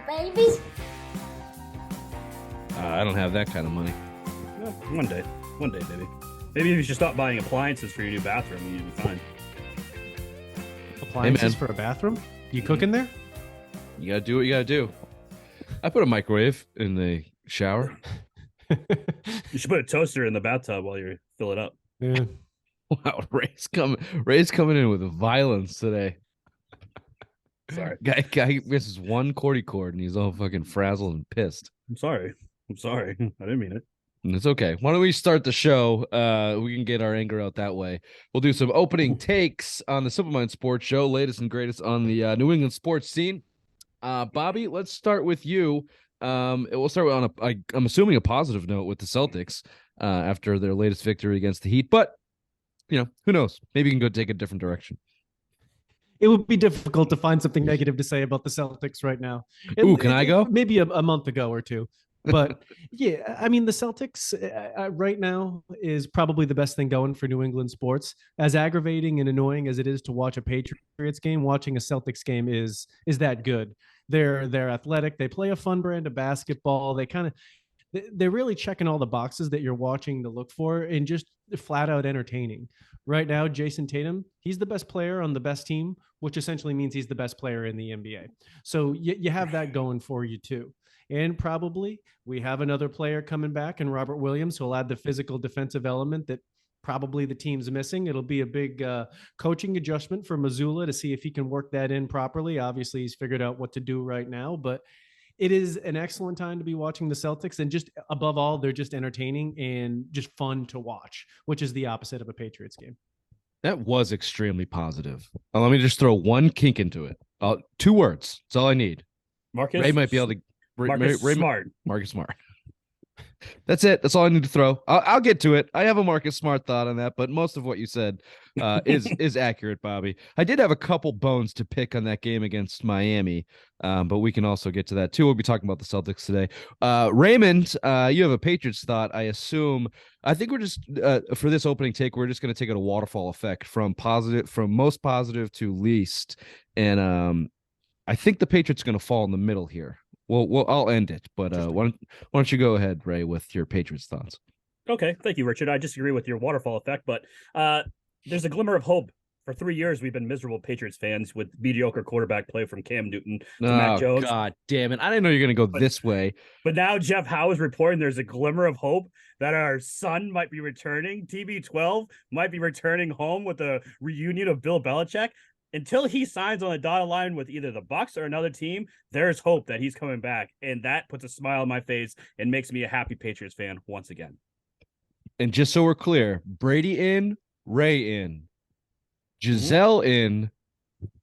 babies. I don't have that kind of money. Yeah, one day, baby. Maybe if you should stop buying appliances for your new bathroom, you'd be fine. Appliances for a bathroom? You cooking there? You gotta do what you gotta do. I put a microwave in the shower. You should put a toaster in the bathtub while you fill it up. Yeah. Wow, Ray's coming in with violence today. Sorry. Guy misses one cordy cord and he's all fucking frazzled and pissed. I'm sorry. I didn't mean it. And it's okay. Why don't we start the show? We can get our anger out that way. We'll do some opening takes on the Simple Mind Sports Show, latest and greatest on the New England sports scene. Bobby, let's start with you. We'll start on I'm assuming a positive note with the Celtics after their latest victory against the Heat. But, who knows? Maybe you can go take a different direction. It would be difficult to find something negative to say about the Celtics right now. Can I go? Maybe a month ago or two. But yeah, I mean, the Celtics right now is probably the best thing going for New England sports. As aggravating and annoying as it is to watch a Patriots game, watching a Celtics game is that good. They're athletic. They play a fun brand of basketball. They're really checking all the boxes that you're watching to look for and just flat out entertaining. Right now, Jayson Tatum, he's the best player on the best team, which essentially means he's the best player in the NBA. So you have that going for you too. And probably we have another player coming back in Robert Williams who will add the physical defensive element that probably the team's missing. It'll be a big coaching adjustment for Mazzulla to see if he can work that in properly. Obviously, he's figured out what to do right now, but it is an excellent time to be watching the Celtics. And just above all, they're just entertaining and just fun to watch, which is the opposite of a Patriots game. That was extremely positive. Let me just throw one kink into it. 2 words. That's all I need. Ray might be able to. Marcus Smart. Marcus Smart. That's it. That's all I need to throw. I'll get to it. I have a Marcus Smart thought on that, but most of what you said is accurate, Bobby. I did have a couple bones to pick on that game against Miami, but we can also get to that too. We'll be talking about the Celtics today. Raymond, you have a Patriots thought, I assume. I think we're just for this opening take, we're just going to take it a waterfall effect from most positive to least, and I think the Patriots are going to fall in the middle here. Well, I'll end it, but why don't you go ahead, Ray, with your Patriots thoughts? Okay, thank you, Richard. I disagree with your waterfall effect, but there's a glimmer of hope. For 3 years, we've been miserable Patriots fans with mediocre quarterback play from Cam Newton to Mac Jones. God damn it. I didn't know you were going to go this way. But now Jeff Howe is reporting there's a glimmer of hope that our son might be returning. TB12 might be returning home with a reunion of Bill Belichick. Until he signs on the dotted line with either the Bucs or another team, there's hope that he's coming back. And that puts a smile on my face and makes me a happy Patriots fan once again. And just so we're clear, Brady in, Ray in. Giselle in.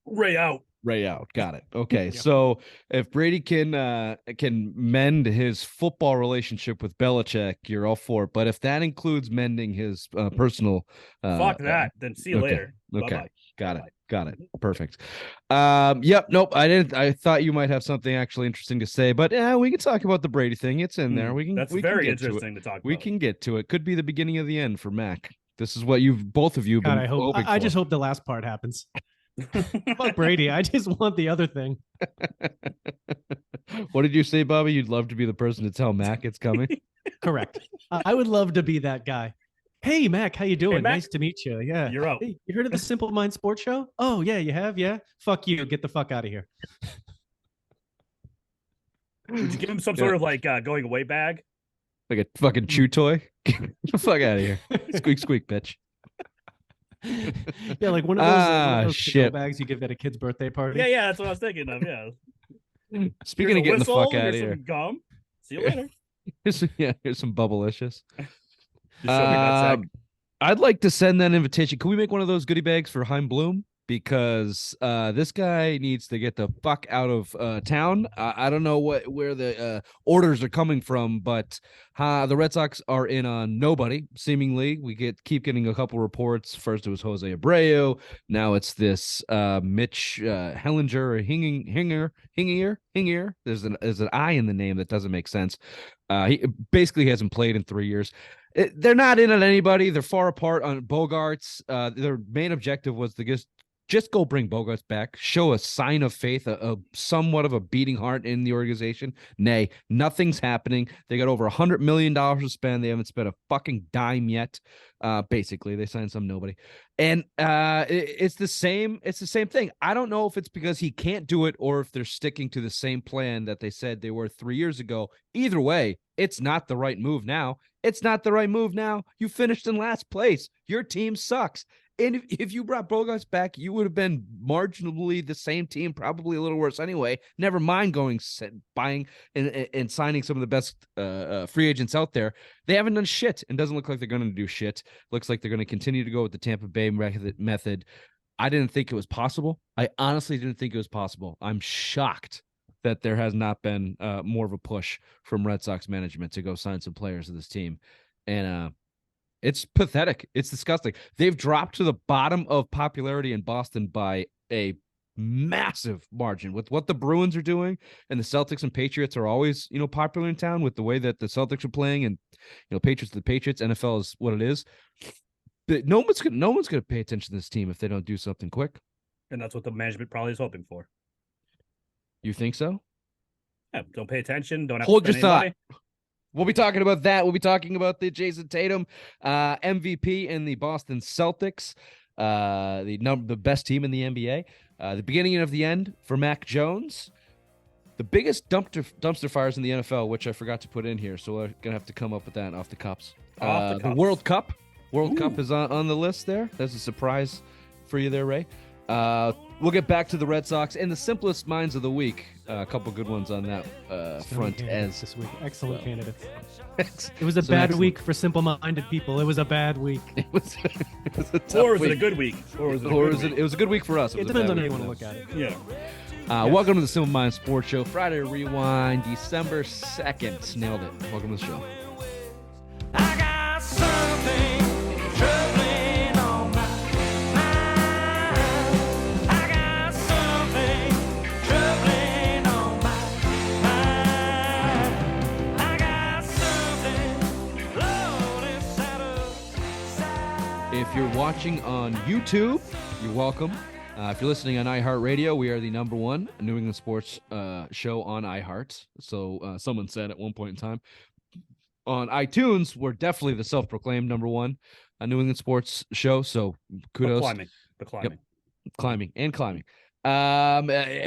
Ray out. Ray out. Got it. Okay. So if Brady can mend his football relationship with Belichick, you're all for it. But if that includes mending his personal fuck that, then see you later. Okay. Bye-bye. Got it. Got it. Perfect. Yep. Nope. I didn't. I thought you might have something actually interesting to say, but yeah, we can talk about the Brady thing. It's in there. That's very interesting to talk about. We can get to it. Could be the beginning of the end for Mac. This is what both of you. God, I just hope the last part happens. Fuck Brady. I just want the other thing. What did you say, Bobby? You'd love to be the person to tell Mac it's coming. Correct. I would love to be that guy. Hey, Mac, how you doing? Hey, Mac. Nice to meet you. Yeah. You're out. Hey, you heard of the Simple Mind Sports Show? Oh, yeah, you have? Yeah. Fuck you. Get the fuck out of here. Would you give him some sort of going away bag? Like a fucking chew toy? Get the fuck out of here. Squeak, squeak, bitch. Yeah, like one of those shit bags you give at a kid's birthday party. Yeah, that's what I was thinking of. Yeah. Speaking of getting the fuck out of here. Some gum. See you later. Here's some Bubblicious. I'd like to send that invitation. Can we make one of those goodie bags for Heim Bloom? Because this guy needs to get the fuck out of town. I don't know where the orders are coming from, but the Red Sox are in on nobody, seemingly. We keep getting a couple reports. First it was Jose Abreu. Now it's this Mitch Hellinger or Hingier. There's an I in the name that doesn't make sense. He basically hasn't played in 3 years. They're not in on anybody. They're far apart on Bogarts. Their main objective was to just Just go bring Bogarts back. Show a sign of faith, a somewhat of a beating heart in the organization. Nay, nothing's happening. They got over $100 million to spend. They haven't spent a fucking dime yet. Basically, they signed some nobody. And it's the same. It's the same thing. I don't know if it's because he can't do it or if they're sticking to the same plan that they said they were 3 years ago. Either way, it's not the right move now. It's not the right move now. You finished in last place. Your team sucks. And if you brought Bogarts back, you would have been marginally the same team, probably a little worse anyway. Never mind buying and signing some of the best free agents out there. They haven't done shit and doesn't look like they're going to do shit. Looks like they're going to continue to go with the Tampa Bay method. I didn't think it was possible. I honestly didn't think it was possible. I'm shocked that there has not been more of a push from Red Sox management to go sign some players of this team. And it's pathetic. It's disgusting. They've dropped to the bottom of popularity in Boston by a massive margin with what the Bruins are doing, and the Celtics and Patriots are always, popular in town with the way that the Celtics are playing, and Patriots to the Patriots. NFL is what it is. But no one's gonna pay attention to this team if they don't do something quick. And that's what the management probably is hoping for. You think so? Yeah, don't pay attention. Don't have Hold to your spend thought. any money. We'll be talking about that. We'll be talking about the Jayson Tatum MVP in the Boston Celtics, the best team in the NBA. The beginning of the end for Mac Jones. The biggest dumpster fires in the NFL, which I forgot to put in here, so we're going to have to come up with that off the cups. The World Cup. World Cup is on the list there. That's a surprise for you there, Ray. We'll get back to the Red Sox and the simplest minds of the week. A couple good ones on that front as this week. Excellent candidates. It was a bad week for simple-minded people. It was a bad week. It was a tough Or was week. it a good week? It was a good week for us. It depends on how you want to look at it. Yeah. Welcome to the Simple Minds Sports Show. Friday Rewind, December 2nd. Nailed it. Welcome to the show. I got something troubling on my mind. I got something troubling on my mind. I got something loaded inside. If you're watching on YouTube, you're welcome. If you're listening on iHeartRadio, we are the number one New England sports show on iHeart. So someone said at one point in time. On iTunes, we're definitely the self-proclaimed number one New England sports show. So kudos. The climbing. Yep. Climbing.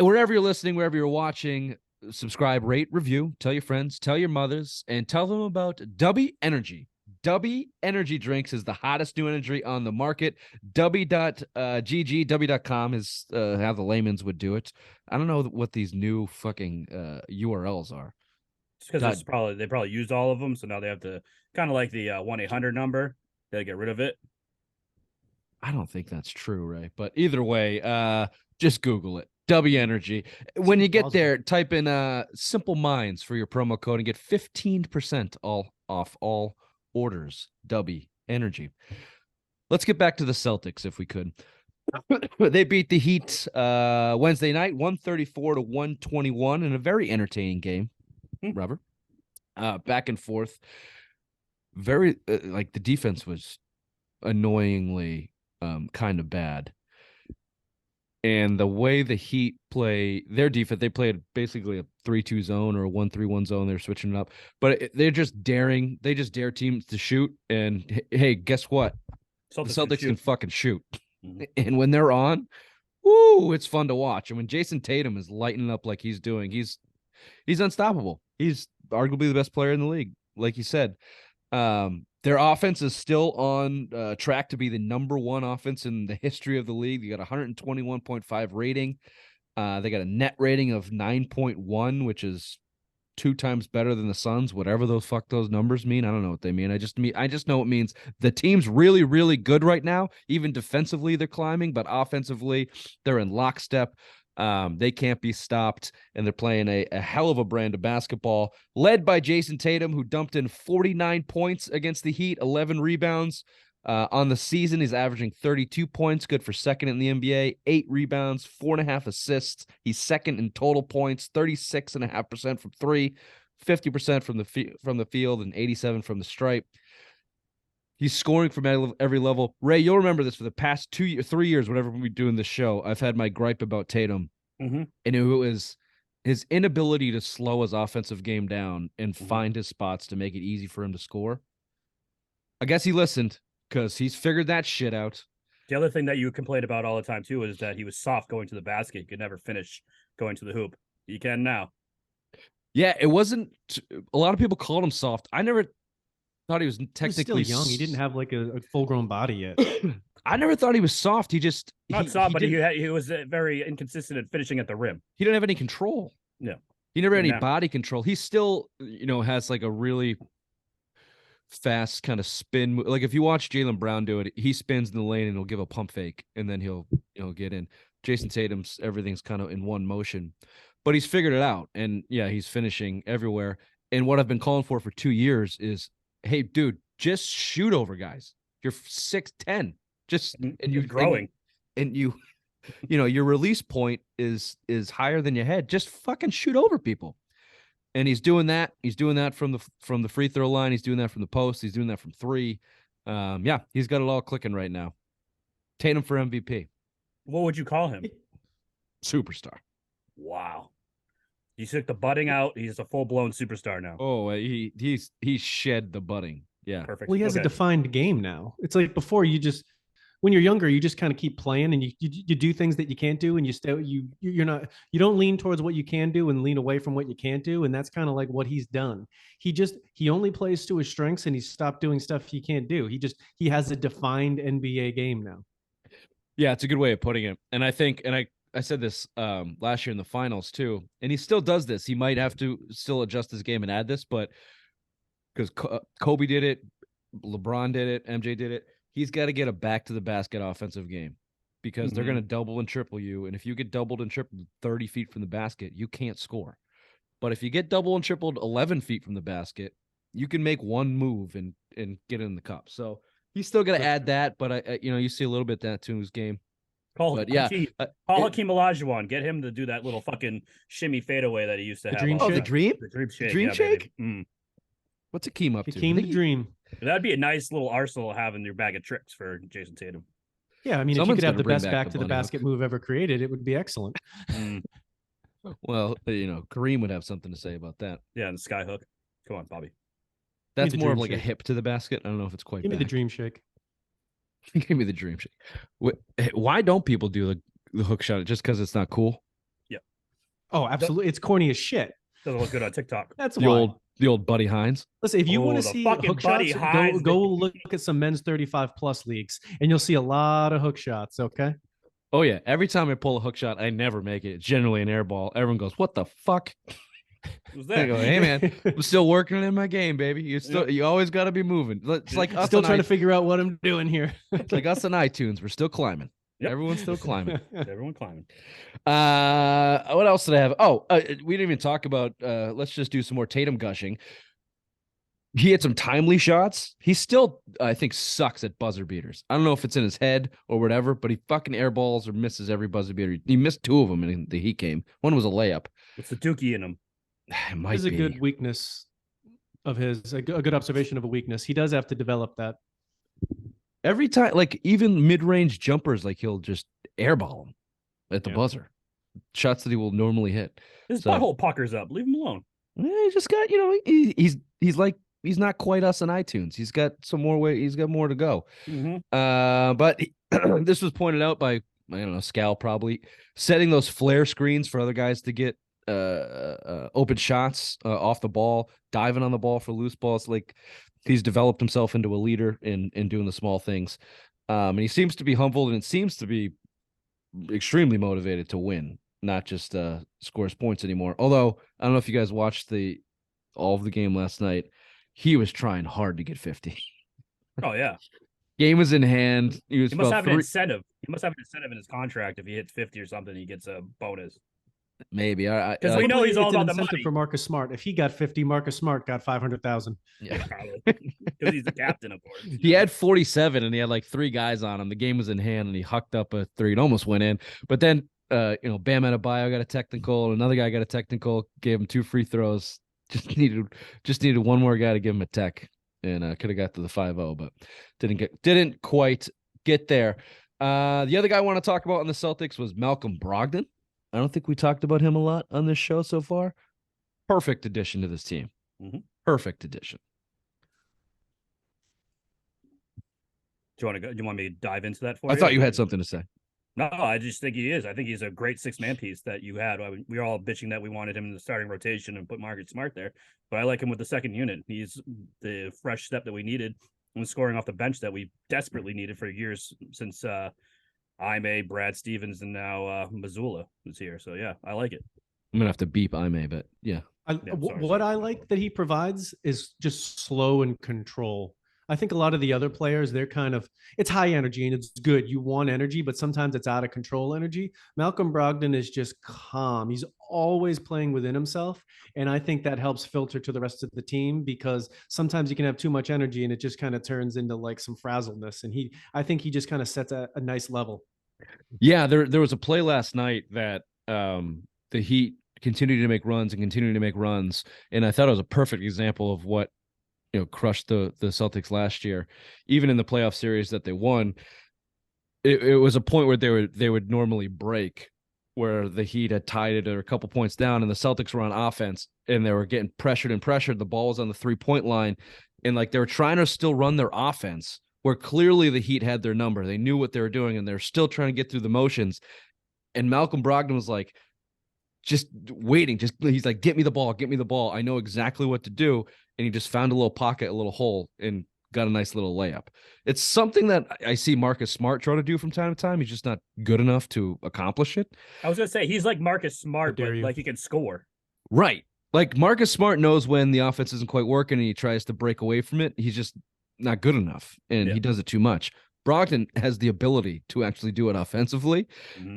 Wherever you're listening, wherever you're watching, subscribe, rate, review, tell your friends, tell your mothers, and tell them about Dubby Energy. Dubby Energy Drinks is the hottest new energy on the market. Dubby.com is how the layman's would do it. I don't know what these new fucking URLs are. Because they probably used all of them, so now they have to kind of like the 1-800 number. They gotta get rid of it. I don't think that's true, Ray. But either way, just Google it. W Energy. When you get there, type in Simple Minds for your promo code and get 15% off all orders. W Energy. Let's get back to the Celtics if we could. They beat the Heat Wednesday night, 134-121 in a very entertaining game. Robert, back and forth. Very the defense was annoyingly kind of bad, and the way the Heat play their defense, they played basically a 3-2 zone or a 1-3-1 zone. They're switching it up, but they just dare teams to shoot. And hey, guess what? The Celtics can fucking shoot, and when they're on, woo, it's fun to watch. And when Jayson Tatum is lighting up like he's doing, he's unstoppable. He's arguably the best player in the league, like you said. Their offense is still on track to be the number one offense in the history of the league. They got 121.5 rating. They got a net rating of 9.1, which is 2 times better than the Suns. Whatever those numbers mean, I don't know what they mean. I just know it means the team's really, really good right now. Even defensively, they're climbing, but offensively, they're in lockstep. They can't be stopped, and they're playing a hell of a brand of basketball, led by Jayson Tatum, who dumped in 49 points against the Heat, 11 rebounds. On the season, he's averaging 32 points, good for second in the NBA, 8 rebounds, 4.5 assists. He's second in total points, 36.5% from three, 50% from the field, and 87 from the stripe. He's scoring from every level. Ray, you'll remember this for the past 3 years, whenever we're doing this show, I've had my gripe about Tatum. Mm-hmm. And it was his inability to slow his offensive game down and find his spots to make it easy for him to score. I guess he listened because he's figured that shit out. The other thing that you complained about all the time too is that he was soft going to the basket. He could never finish going to the hoop. You can now. Yeah, it wasn't. A lot of people called him soft. I never thought he was He was technically still young. He didn't have like a full-grown body yet. I never thought he was soft. He just Not soft, but didn't- he was very inconsistent at finishing at the rim. he didn't have any control. No. He never had any Yeah. body control. He still, has like a really fast kind of spin. Like if you watch Jaylen Brown do it, he spins in the lane and he'll give a pump fake and then he'll get in. Jayson Tatum's everything's kind of in one motion, but he's figured it out. And yeah, he's finishing everywhere. And what I've been calling for 2 years is, hey, dude, just shoot over guys. You're 6'10". Just and You're growing. and you your release point is higher than your head. Just fucking shoot over people. And he's doing that. He's doing that from the free throw line. He's doing that from the post. He's doing that from three. Yeah, he's got it all clicking right now. Tatum for MVP. What would you call him? Superstar. Wow. You took the budding out. He's a full-blown superstar now. Oh, he shed the budding. Yeah. Perfect. Well, he has a Okay. defined game now. It's like before, when you're younger, you just kind of keep playing and you do things that you can't do, and you don't lean towards what you can do and lean away from what you can't do, and that's kind of like what he's done. He only plays to his strengths, and he's stopped doing stuff he can't do. He has a defined NBA game now. Yeah, it's a good way of putting it. And I think, and I said this last year in the finals too, and he still does this. He might have to still adjust his game and add this, but because Kobe did it, LeBron did it, MJ did it, he's got to get a back to the basket offensive game because they're going to double and triple you. And if you get doubled and tripled 30 feet from the basket, you can't score. But if you get double and tripled 11 feet from the basket, you can make one move and get in the cup. So he's still got to add that, but you see a little bit that to his game. Call Hakeem Olajuwon. Get him to do that little fucking shimmy fadeaway that he used to have. dream all shake? the The dream? The dream shake. Dream yeah, shake? baby. What's Hakeem up to? Hakeem the Dream. That'd be a nice little arsenal to have in your bag of tricks for Jayson Tatum. Yeah, I mean, Someone's if you could have gonna the bring best back back the to the bunny hook. basket move ever created, it would be excellent. Well, Kareem would have something to say about that. Yeah, and the sky hook. Come on, Bobby. That's the more of dream like a shake. hip to the basket. I don't know if it's quite. Give me the back. Dream Shake. Give me the dream shake. Why don't people do the hook shot? Just because it's not cool? Oh, absolutely. It's corny as shit. Doesn't look good on TikTok. That's The why. old Buddy Hines. Listen, if you want to the see fucking hook Buddy shots, Hines. go look at some men's 35 plus leagues, and you'll see a lot of hook shots. Okay. Oh yeah. Every time I pull a hook shot, I never make it. It's generally an air ball. Everyone goes, "What the fuck?" Who's I that? go, "Hey man, I'm still working in my game, baby. You always got to be moving." It's like us Still on trying to figure out what I'm doing here. it's like us on iTunes. We're still climbing. Yep. Everyone's still climbing. Everyone climbing. What else did I have? Oh, we didn't even talk about. Let's just do some more Tatum gushing. He had some timely shots. He still, I think, sucks at buzzer beaters. I don't know if it's in his head or whatever, but he fucking airballs or misses every buzzer beater. He missed 2 of them in the Heat game. One was a layup. What's the dookie in him? It might Is a be. good weakness of his, a good observation of a weakness. He does have to develop that. Every time, like even mid-range jumpers, like he'll just airball them at the Yeah. buzzer. Shots that he will normally hit. His So- butthole puckers up. Leave him alone. He just got, he's like, he's not quite us on iTunes. He's got some more way. He's got more to go. Mm-hmm. But this was pointed out by, I don't know, Scal probably setting those flare screens for other guys to get open shots off the ball, diving on the ball for loose balls. Like he's developed himself into a leader in doing the small things. And he seems to be humbled and seems to be extremely motivated to win, not just scores points anymore. Although I don't know if you guys watched all of the game last night. He was trying hard to get 50. Oh yeah. Game was in hand. He was He must about have an 3 incentive. He must have an incentive in his contract. If he hits 50 or something, he gets a bonus. maybe. Because we know he's all It's an about the incentive money. for Marcus Smart. If he got 50, Marcus Smart got 500,000. Yeah. Because he's the captain, of course. He had 47 and he had like 3 guys on him. The game was in hand and he hucked up a 3. It almost went in. But then Bam Adebayo got a technical and another guy got a technical, gave him 2 free throws. Just needed one more guy to give him a tech. and could have got to the 5-0, but didn't quite get there. The other guy I want to talk about on the Celtics was Malcolm Brogdon. I don't think we talked about him a lot on this show so far. Perfect addition to this team. Perfect addition. Do you want me to dive into that for you? I thought you had something to say. No, I just think he is. I think he's a great 6-man piece that you had. We were all bitching that we wanted him in the starting rotation and put Marcus Smart there, but I like him with the second unit. He's the fresh step that we needed and scoring off the bench that we desperately needed for years since Ime, Brad Stevens, and now Missoula is here. So yeah, I like it. I'm gonna have to beep Ime, but yeah. What I like that he provides is just slow and control. I think a lot of the other players, they're kind of, it's high energy and it's good. You want energy, but sometimes it's out of control energy. Malcolm Brogdon is just calm. He's always playing within himself. And I think that helps filter to the rest of the team, because sometimes you can have too much energy and it just kind of turns into like some frazzleness. And I think he just kind of sets a nice level. Yeah, there was a play last night that the Heat continued to make runs and continued to make runs. And I thought it was a perfect example of what, crushed the Celtics last year. Even in the playoff series that they won, it was a point where they would normally break, where the Heat had tied it or a couple points down, and the Celtics were on offense and they were getting pressured. The ball was on the 3-point line, and like they were trying to still run their offense, where clearly the Heat had their number. They knew what they were doing, and they're still trying to get through the motions. And Malcolm Brogdon was like, just waiting. He's like, get me the ball. I know exactly what to do. And he just found a little pocket, a little hole, and got a nice little layup. It's something that I see Marcus Smart try to do from time to time. He's just not good enough to accomplish it. I was going to say, he's like Marcus Smart, but like he can score. Right. Like Marcus Smart knows when the offense isn't quite working and he tries to break away from it. He's just not good enough, and he does it too much. Brogdon has the ability to actually do it offensively.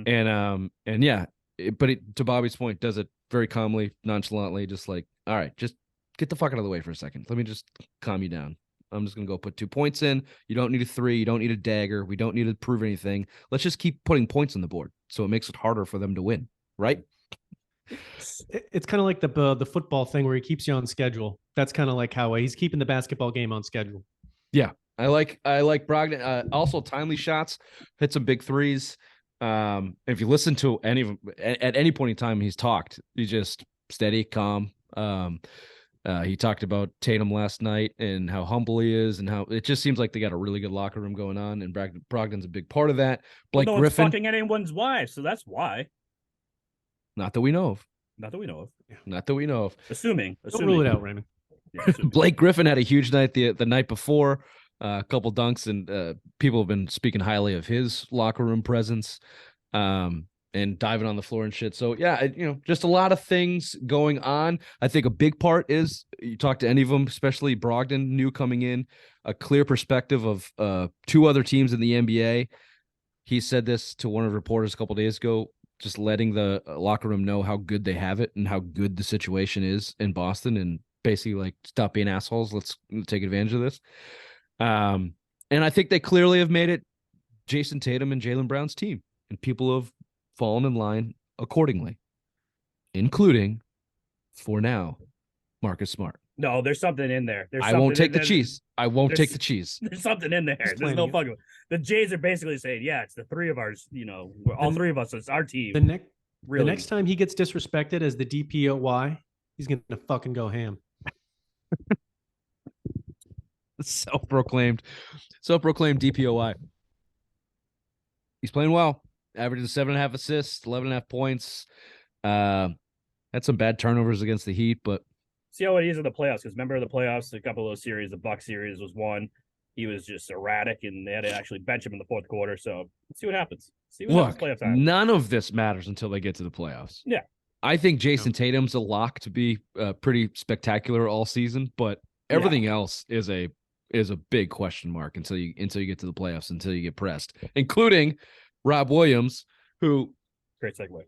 And yeah, but to Bobby's point, does it very calmly, nonchalantly, just like, all right, just get the fuck out of the way for a second. Let me just calm you down. I'm just going to go put 2 points in. You don't need a 3. You don't need a dagger. We don't need to prove anything. Let's just keep putting points on the board so it makes it harder for them to win, right? It's kind of like the football thing where he keeps you on schedule. That's kind of like how he's keeping the basketball game on schedule. Yeah, I like Brogdon. Also, timely shots, hit some big threes. If you listen to any of them, at any point in time he's talked, he's just steady, calm. He talked about Tatum last night and how humble he is, and how it just seems like they got a really good locker room going on, and Brogdon's a big part of that. Blake no Griffin, one's fucking anyone's wife, so that's why. Not that we know of. Not that we know of. Not that we know of. Assuming. Don't rule it out, Raymond. Yeah, Blake Griffin had a huge night the night before. A couple dunks, and people have been speaking highly of his locker room presence, and diving on the floor and shit. So yeah, just a lot of things going on. I think a big part is, you talk to any of them, especially Brogdon, new coming in, a clear perspective of 2 other teams in the NBA. He said this to one of the reporters a couple of days ago, just letting the locker room know how good they have it and how good the situation is in Boston, and basically like, stop being assholes. Let's take advantage of this. And I think they clearly have made it Jayson Tatum and Jaylen Brown's team, and people have fallen in line accordingly, including, for now, Marcus Smart. No, there's something in there. I won't take the cheese. I won't take the cheese. There's something in there. There's no fucking. The Jays are basically saying, yeah, it's the 3 of ours. We're all 3 of us. It's our team. The next time he gets disrespected as the DPOY, he's gonna fucking go ham. Self-proclaimed DPOY. He's playing well. Averages 7.5 assists, 11.5 points. Had some bad turnovers against the Heat, but see how it is in the playoffs. Because remember the playoffs, a couple of those series, the Bucks series was one. He was just erratic, and they had to actually bench him in the 4th quarter. So let's see what happens. Look, none of this matters until they get to the playoffs. Yeah, I think Jayson Tatum's a lock to be pretty spectacular all season, but everything else is a big question mark until you get to the playoffs, until you get pressed, including Rob Williams, who, great segue.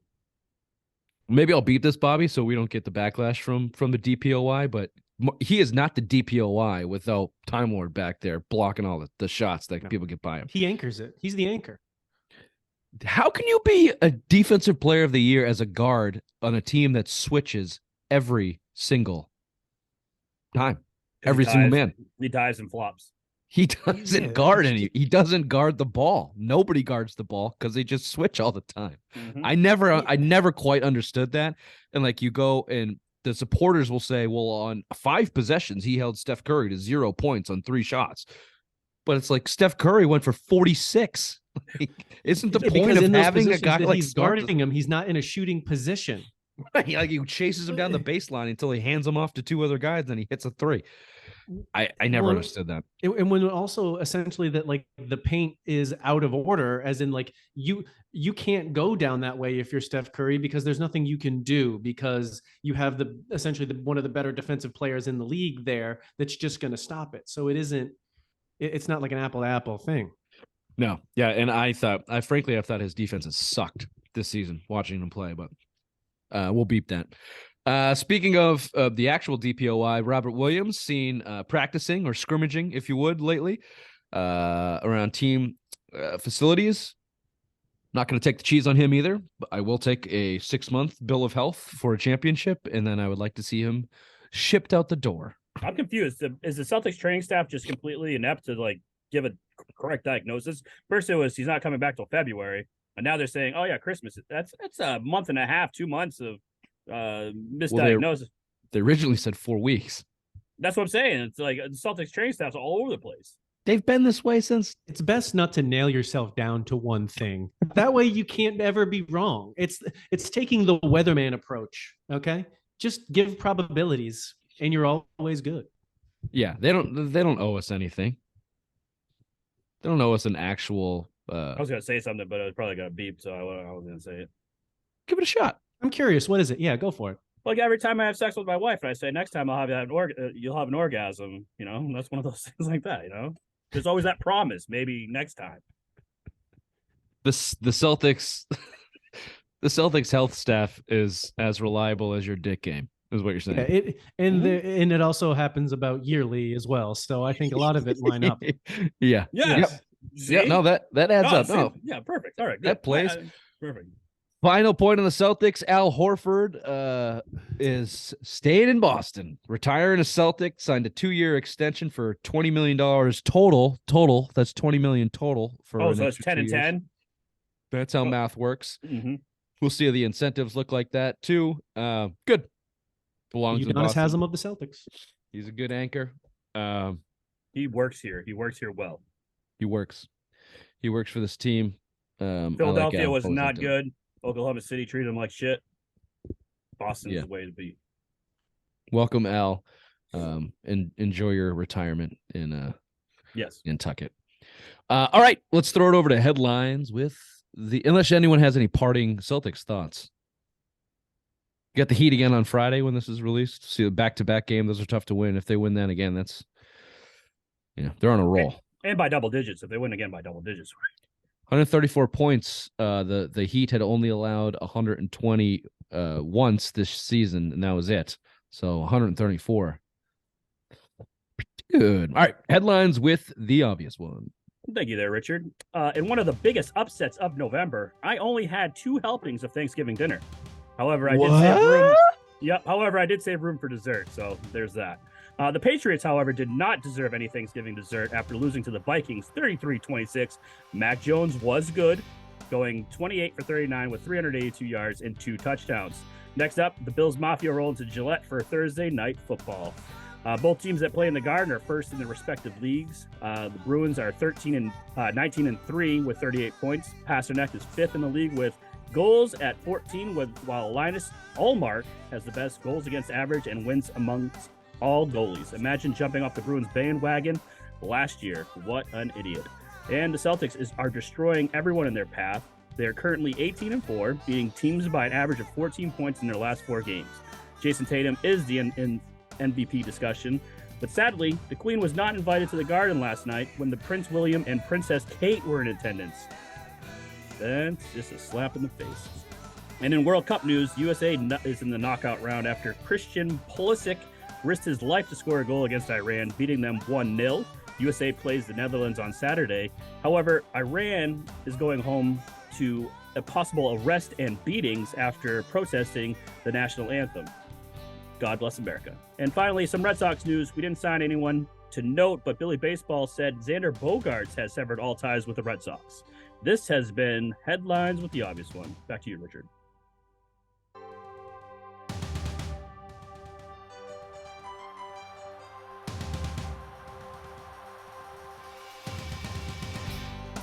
Maybe I'll beat this, Bobby, so we don't get the backlash from the DPOY, but he is not the DPOY without Time Lord back there blocking all the shots that people get by him. He anchors it. He's the anchor. How can you be a defensive player of the year as a guard on a team that switches every single time? Every single man. He dives and flops. He doesn't guard any. He doesn't guard the ball. Nobody guards the ball because they just switch all the time. Mhm. I never quite understood that. And like you go and the supporters will say, well, on 5 possessions, he held Steph Curry to 0 points on 3 shots. But it's like Steph Curry went for 46. Isn't the point of having a guy like he's guarding him? He's not in a shooting position. Right, like he chases him down the baseline until he hands him off to 2 other guys, then he hits a 3. I never understood that. And when also essentially that like the paint is out of order, as in like you can't go down that way if you're Steph Curry because there's nothing you can do because you have essentially one of the better defensive players in the league there that's just going to stop it. So it's not like an apple to apple thing. No, yeah, and I thought his defense has sucked this season watching him play, but we'll beep that. Speaking of the actual DPOY, Robert Williams seen practicing or scrimmaging, if you would, lately around team facilities. Not going to take the cheese on him either, but I will take a 6-month bill of health for a championship, and then I would like to see him shipped out the door. I'm confused. Is the Celtics training staff just completely inept to like give a correct diagnosis? First it was he's not coming back till February, and now they're saying, oh yeah, Christmas. That's a month and a half, 2 months of misdiagnosis. They originally said 4 weeks. That's what I'm saying. It's like the Celtics training staff's all over the place. They've been this way since. It's best not to nail yourself down to one thing. That way you can't ever be wrong. It's taking the weatherman approach. Okay, just give probabilities, and you're always good. Yeah, they don't owe us anything. They don't owe us an actual. I was gonna say something, but I probably got beeped, so I was gonna say it. Give it a shot. I'm curious. What is it? Yeah, go for it. Like every time I have sex with my wife, and I say next time I'll have you'll have an orgasm. You know, that's one of those things like that. You know, there's always that promise. Maybe next time. The Celtics, the Celtics health staff is as reliable as your dick game, is what you're saying. Yeah, and it also happens about yearly as well. So I think a lot of it line up. Yeah. Yes. Yeah. No, that adds up. No. Yeah. Perfect. All right. Good. That plays. Perfect. Final point on the Celtics. Al Horford is staying in Boston, retiring a Celtic, signed a 2-year extension for $20 million total. That's $20 million total for. Oh, so it's 10 and 10. That's how math works. Mm-hmm. We'll see how the incentives look like that too. Good. Belongs in Udonis Boston. has him of the Celtics. He's a good anchor. He works here. He works here well. He works for this team. Philadelphia was not good. Oklahoma City treated him like shit. Boston's the way to be. Welcome, Al. And enjoy your retirement in Nantucket. All right, let's throw it over to headlines with unless anyone has any parting Celtics thoughts. You got the Heat again on Friday when this is released. See a back-to-back game. Those are tough to win. If they win that again, that's they're on a roll. And by double digits. If they win again by double digits, right? 134 points. The Heat had only allowed 120 once this season, and that was it. So 134. Good. All right. Headlines with the obvious one. Thank you there, Richard. In one of the biggest upsets of November, I only had 2 helpings of Thanksgiving dinner. However, I did save room. Yep. However, I did save room for dessert. So there's that. The Patriots, however, did not deserve any Thanksgiving dessert after losing to the Vikings 33-26. Mac Jones was good, going 28 for 39 with 382 yards and 2 touchdowns. Next up, the Bills Mafia rolled into Gillette for Thursday night football. Both teams that play in the Garden are first in their respective leagues. The Bruins are 19-3 with 38 points. Pasternak is 5th in the league with goals at 14, while Linus Ullmark has the best goals against average and wins amongst all goalies. Imagine jumping off the Bruins bandwagon last year. What an idiot. And the Celtics are destroying everyone in their path. They're currently 18-4, beating teams by an average of 14 points in their last 4 games. Jayson Tatum is the MVP discussion, but sadly, the Queen was not invited to the Garden last night when the Prince William and Princess Kate were in attendance. That's just a slap in the face. And in World Cup news, USA is in the knockout round after Christian Pulisic risked his life to score a goal against Iran, beating them 1-0. USA plays the Netherlands on Saturday. However, Iran is going home to a possible arrest and beatings after protesting the national anthem. God bless America. And finally, some Red Sox news. We didn't sign anyone to note, but Billy Baseball said Xander Bogaerts has severed all ties with the Red Sox. This has been Headlines with the Obvious One. Back to you, Richard.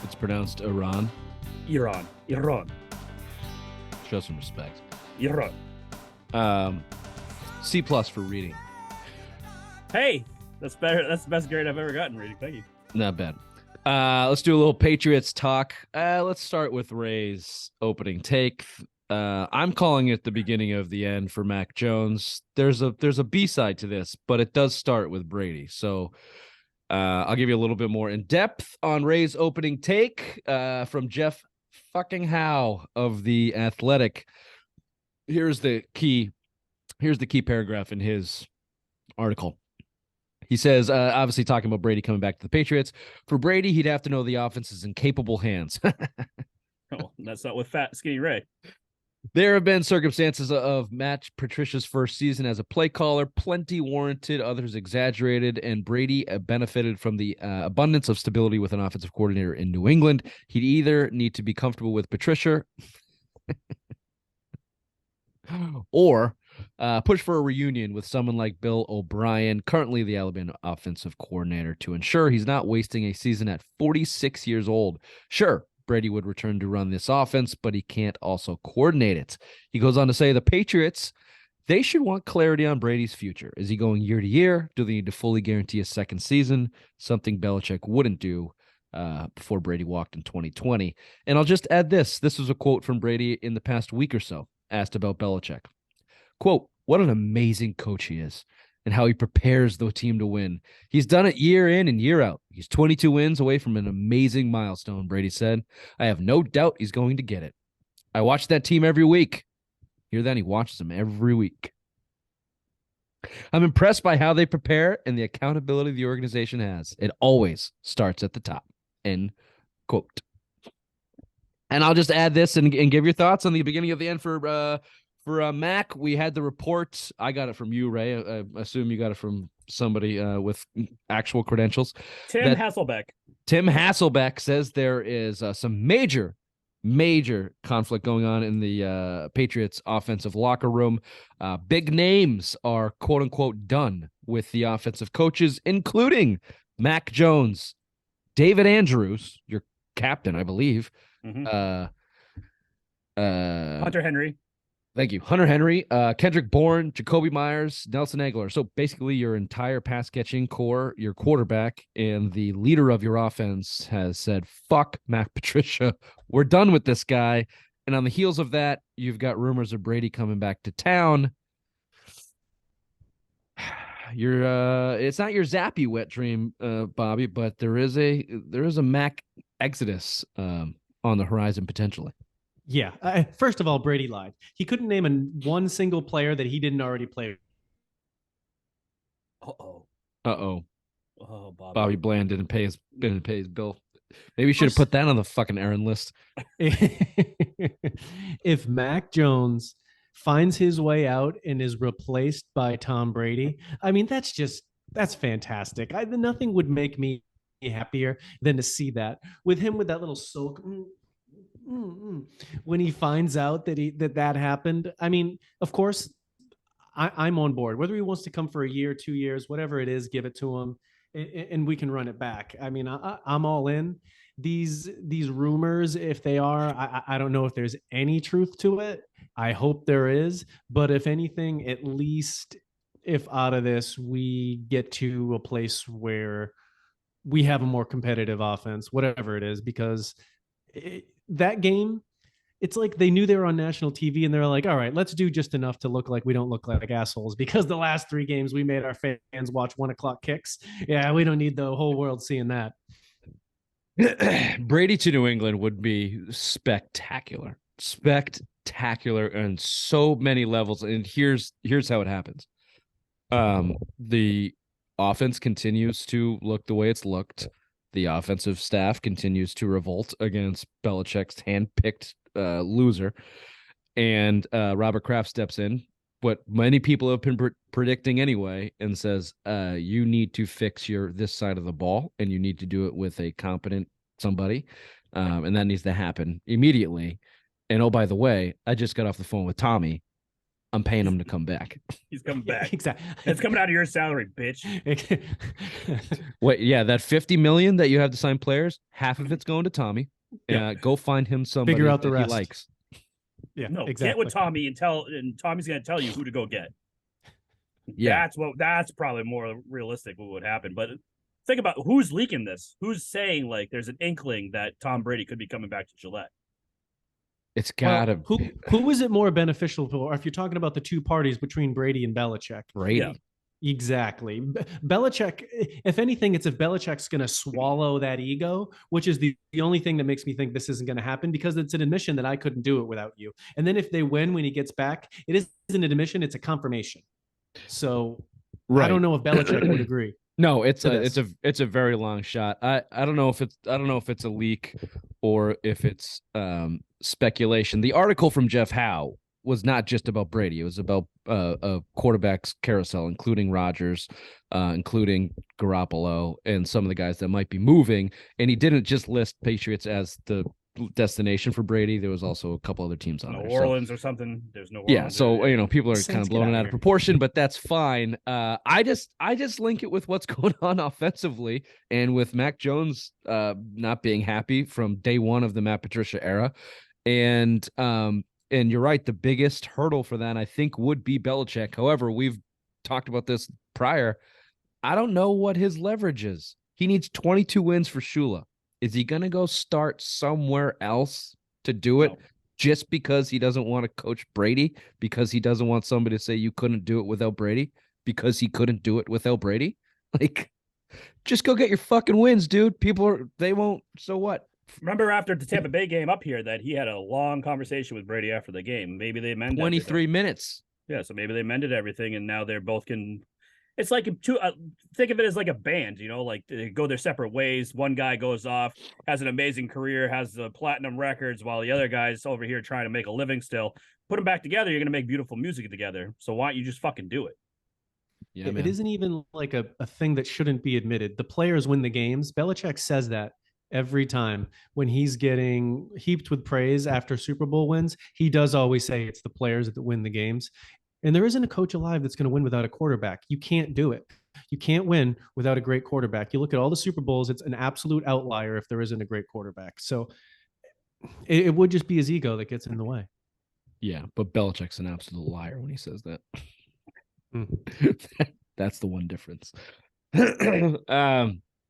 It's pronounced Iran. Iran. Show some respect. Iran. C+ for reading. Hey, that's better. That's the best grade I've ever gotten reading. Thank you. Not bad. Let's do a little Patriots talk. Let's start with Ray's opening take. I'm calling it the beginning of the end for Mac Jones. There's a B-side to this, but it does start with Brady. So I'll give you a little bit more in depth on Ray's opening take from Jeff fucking Howe of The Athletic. Here's the key paragraph in his article. He says, obviously talking about Brady coming back to the Patriots. For Brady, he'd have to know the offense is in capable hands. Oh, that's not with fat, skinny Ray. There have been circumstances of Matt Patricia's first season as a play caller, plenty warranted, others exaggerated, and Brady benefited from the abundance of stability with an offensive coordinator in New England. He'd either need to be comfortable with Patricia or push for a reunion with someone like Bill O'Brien, currently the Alabama offensive coordinator, to ensure he's not wasting a season at 46 years old. Sure, Brady would return to run this offense, but he can't also coordinate it. He goes on to say the Patriots, they should want clarity on Brady's future. Is he going year to year? Do they need to fully guarantee a second season? Something Belichick wouldn't do before Brady walked in 2020. And I'll just add this. This was a quote from Brady in the past week or so, asked about Belichick. Quote, what an amazing coach he is and how he prepares the team to win. He's done it year in and year out. He's 22 wins away from an amazing milestone, Brady said. I have no doubt he's going to get it. I watch that team every week. Hear that? He watches them every week. I'm impressed by how they prepare and the accountability the organization has. It always starts at the top. End quote. And I'll just add this and give your thoughts on the beginning of the end for Mac. We had the report. I got it from you, Ray. I assume you got it from somebody with actual credentials. Tim Hasselbeck. Tim Hasselbeck says there is some major conflict going on in the Patriots offensive locker room. Big names are quote unquote done with the offensive coaches, including Mac Jones, David Andrews, your captain, I believe. Mm-hmm. Hunter Henry. Thank you. Hunter Henry, Kendrick Bourne, Jacoby Myers, Nelson Aguilar. So basically your entire pass catching core, your quarterback, and the leader of your offense has said, fuck Matt Patricia. We're done with this guy. And on the heels of that, you've got rumors of Brady coming back to town. It's not your zappy wet dream, Bobby, but there is a Mac exodus on the horizon potentially. Yeah. First of all, Brady lied. He couldn't name one single player that he didn't already play. Uh-oh. Oh, Bobby Bland didn't pay his bill. Maybe you should have put that on the fucking errand list. If Mac Jones finds his way out and is replaced by Tom Brady, I mean, that's fantastic. Nothing would make me happier than to see that with him with that little sulk. When he finds out that happened. I mean, of course, I'm on board. Whether he wants to come for a year, 2 years, whatever it is, give it to him, and we can run it back. I mean, I'm all in. These rumors, if they are, I don't know if there's any truth to it. I hope there is, but if anything, at least if out of this we get to a place where we have a more competitive offense, whatever it is, because that game, it's like they knew they were on national TV and they're like, all right, let's do just enough to look like we don't look like assholes, because the last 3 games we made our fans watch 1:00 kicks. Yeah, we don't need the whole world seeing that. Brady to New England would be spectacular on so many levels. And here's how it happens. The offense continues to look the way it's looked. The offensive staff continues to revolt against Belichick's hand-picked loser. And Robert Kraft steps in, what many people have been predicting anyway, and says, you need to fix this side of the ball, and you need to do it with a competent somebody, and that needs to happen immediately. And oh, by the way, I just got off the phone with Tommy. I'm paying him to come back. He's coming back. Exactly. It's coming out of your salary, bitch. Wait, yeah, that $50 million that you have to sign players, half of it's going to Tommy. Go find him somebody Figure out the that rest. he likes. Yeah, No, exactly. get with Tommy and Tommy's going to tell you who to go get. Yeah. That's probably more realistic what would happen. But think about who's leaking this. Who's saying like there's an inkling that Tom Brady could be coming back to Gillette. It's gotta who is it more beneficial for? If you're talking about the two parties between Brady and Belichick, Brady. Yeah. Exactly. Belichick, if anything, it's if Belichick's going to swallow that ego, which is the only thing that makes me think this isn't going to happen, because it's an admission that I couldn't do it without you. And then if they win when he gets back, it isn't an admission, it's a confirmation. So I don't know if Belichick would agree. No, it's a very long shot. I don't know if it's a leak or if it's speculation. The article from Jeff Howe was not just about Brady. It was about a quarterback's carousel, including Rodgers, including Garoppolo, and some of the guys that might be moving. And he didn't just list Patriots as the destination for Brady. There was also a couple other teams on there. New Orleans or something. There's no Orleans. Yeah, so people are kind of blowing it out of proportion, but that's fine. I just link it with what's going on offensively, and with Mac Jones not being happy from day one of the Matt Patricia era. And you're right, the biggest hurdle for that, I think, would be Belichick. However, we've talked about this prior. I don't know what his leverage is. He needs 22 wins for Shula. Is he going to go start somewhere else to do it just because he doesn't want to coach Brady, because he doesn't want somebody to say you couldn't do it without Brady, because he couldn't do it without Brady? Like, just go get your fucking wins, dude. They won't. So what? Remember after the Tampa Bay game up here that he had a long conversation with Brady after the game. Maybe they amended 23 minutes. Yeah, so maybe they amended everything, and now they're both can. It's like think of it as like a band, like they go their separate ways. One guy goes off, has an amazing career, has the platinum records, while the other guy's over here trying to make a living still. Put them back together, you're going to make beautiful music together. So why don't you just fucking do it? Yeah, it isn't even like a thing that shouldn't be admitted. The players win the games. Belichick says that every time when he's getting heaped with praise after Super Bowl wins. He does always say it's the players that win the games. And there isn't a coach alive that's going to win without a quarterback. You can't do it. You can't win without a great quarterback. You look at all the Super Bowls, it's an absolute outlier if there isn't a great quarterback. So it would just be his ego that gets in the way. Yeah, but Belichick's an absolute liar when he says that. That's the one difference.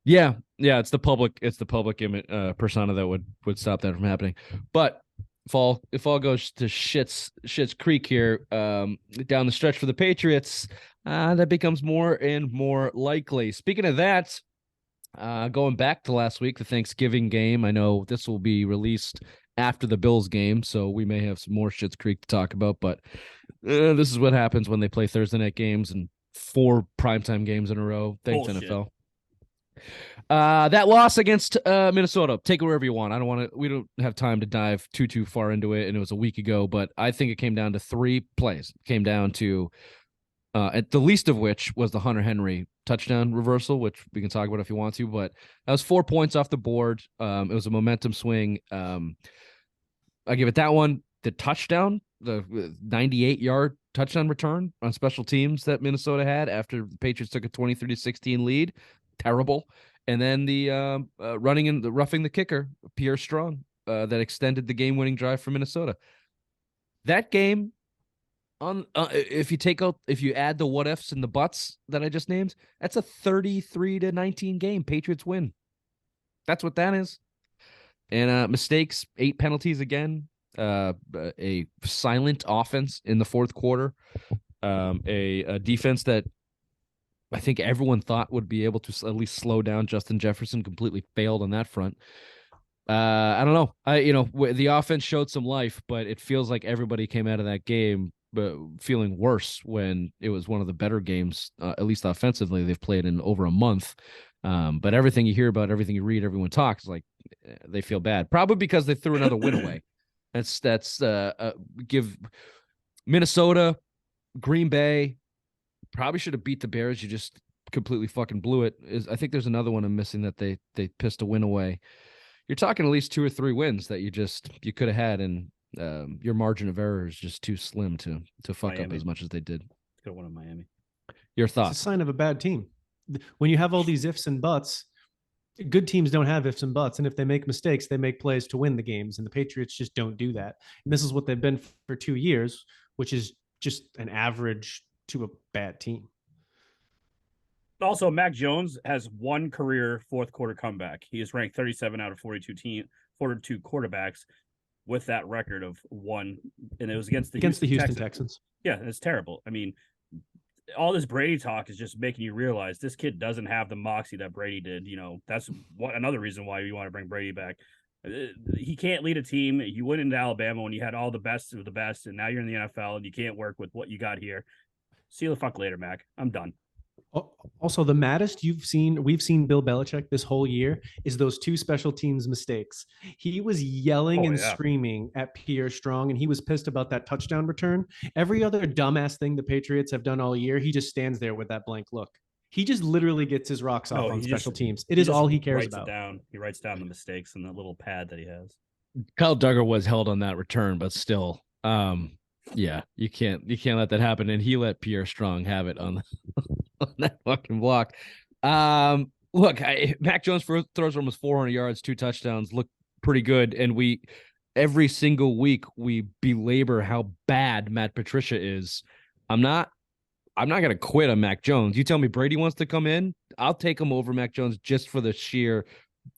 Yeah, it's the public image persona that would stop that from happening. But if all goes to Shit's Creek here, down the stretch for the Patriots, that becomes more and more likely. Speaking of that, going back to last week, the Thanksgiving game, I know this will be released after the Bills game, so we may have some more Shit's Creek to talk about, but this is what happens when they play Thursday night games and 4 primetime games in a row. Thanks, Bullshit. NFL. That loss against Minnesota, take it wherever you want. We don't have time to dive too far into it, and it was a week ago, but I think it came down to 3 plays. It came down to at the least of which was the Hunter Henry touchdown reversal, which we can talk about if you want to, but that was 4 points off the board. It was a momentum swing. I give it that one. The touchdown, the 98-yard touchdown return on special teams that Minnesota had after the Patriots took a 23-16 lead. Terrible. And then the roughing the kicker, Pierre Strong, that extended the game-winning drive for Minnesota. That game, if you add the what ifs and the buts that I just named, that's a 33-19 game. Patriots win. That's what that is. And mistakes, 8 penalties again. A silent offense in the fourth quarter. A defense that I think everyone thought would be able to at least slow down Justin Jefferson completely failed on that front. I don't know. The offense showed some life, but it feels like everybody came out of that game feeling worse when it was one of the better games, at least offensively, they've played in over a month. But everything you hear about, everything you read, everyone talks, like they feel bad. Probably because they threw another win away. That's give Minnesota Green Bay probably should have beat the Bears. You just completely fucking blew it. I think there's another one I'm missing that they pissed a win away. You're talking at least 2 or 3 wins that you could have had, and your margin of error is just too slim to fuck up Miami. as much as they did. Could have won in Miami. Your It's a thoughts? sign of a bad team. When you have all these ifs and buts, good teams don't have ifs and buts. And if they make mistakes, they make plays to win the games. And the Patriots just don't do that. And this is what they've been for 2 years, which is just an average to a bad team. Also, Mac Jones has one career fourth quarter comeback. He is ranked 37 out of 42 quarterbacks with that record of one, and it was against the Houston Texans. Yeah, it's terrible. I mean, all this Brady talk is just making you realize this kid doesn't have the moxie that Brady did. You know, that's another reason why you want to bring Brady back. He can't lead a team. You went into Alabama when you had all the best of the best, and now you're in the NFL and you can't work with what you got here. See you the fuck later, Mac. I'm done. Also, the maddest we've seen Bill Belichick this whole year is those 2 special teams mistakes. He was yelling and screaming at Pierre Strong, and he was pissed about that touchdown return. Every other dumbass thing the Patriots have done all year, he just stands there with that blank look. He just literally gets his rocks off on special teams. It is all he cares about. He writes down the mistakes in the little pad that he has. Kyle Duggar was held on that return, but still, yeah, you can't let that happen. And he let Pierre Strong have it on that fucking block. Look, Mac Jones throws for almost 400 yards, 2 touchdowns, look pretty good. And every single week we belabor how bad Matt Patricia is. I'm not going to quit on Mac Jones. You tell me Brady wants to come in, I'll take him over Mac Jones just for the sheer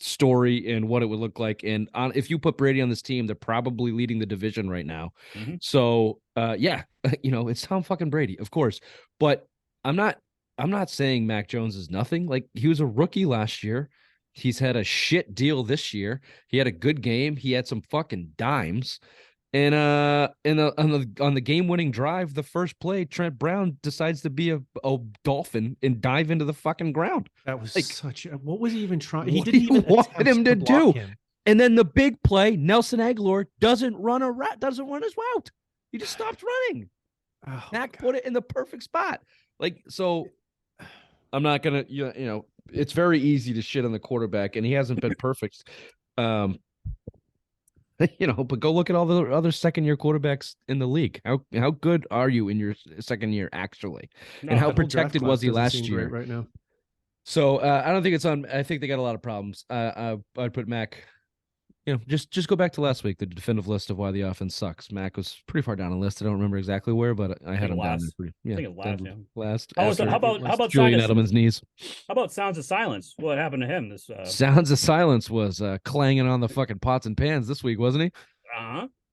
story and what it would look like. And if you put Brady on this team, they're probably leading the division right now. Mm-hmm. So, yeah, it's Tom fucking Brady, of course. But I'm not saying Mac Jones is nothing. Like, he was a rookie last year. He's had a shit deal this year. He had a good game. He had some fucking dimes. And on the game-winning drive, the first play, Trent Brown decides to be a dolphin and dive into the fucking ground. That was what was he even trying? He didn't even want him to do. And then the big play, Nelson Aguilar doesn't run his route. He just stopped running. Mac put it in the perfect spot. Like, so I'm not gonna, it's very easy to shit on the quarterback, and he hasn't been perfect. But go look at all the other second-year quarterbacks in the league. How good are you in your second year, actually? And how protected was he last year? Right now. So I don't think it's on. I think they got a lot of problems. I'd put Mac. Just go back to last week, the definitive list of why the offense sucks. Mac was pretty far down the list. I don't remember exactly where, but I had him down there. I think last. How about Julian Edelman's knees? How about Sounds of Silence? What happened to him? Sounds of Silence was clanging on the fucking pots and pans this week, wasn't he?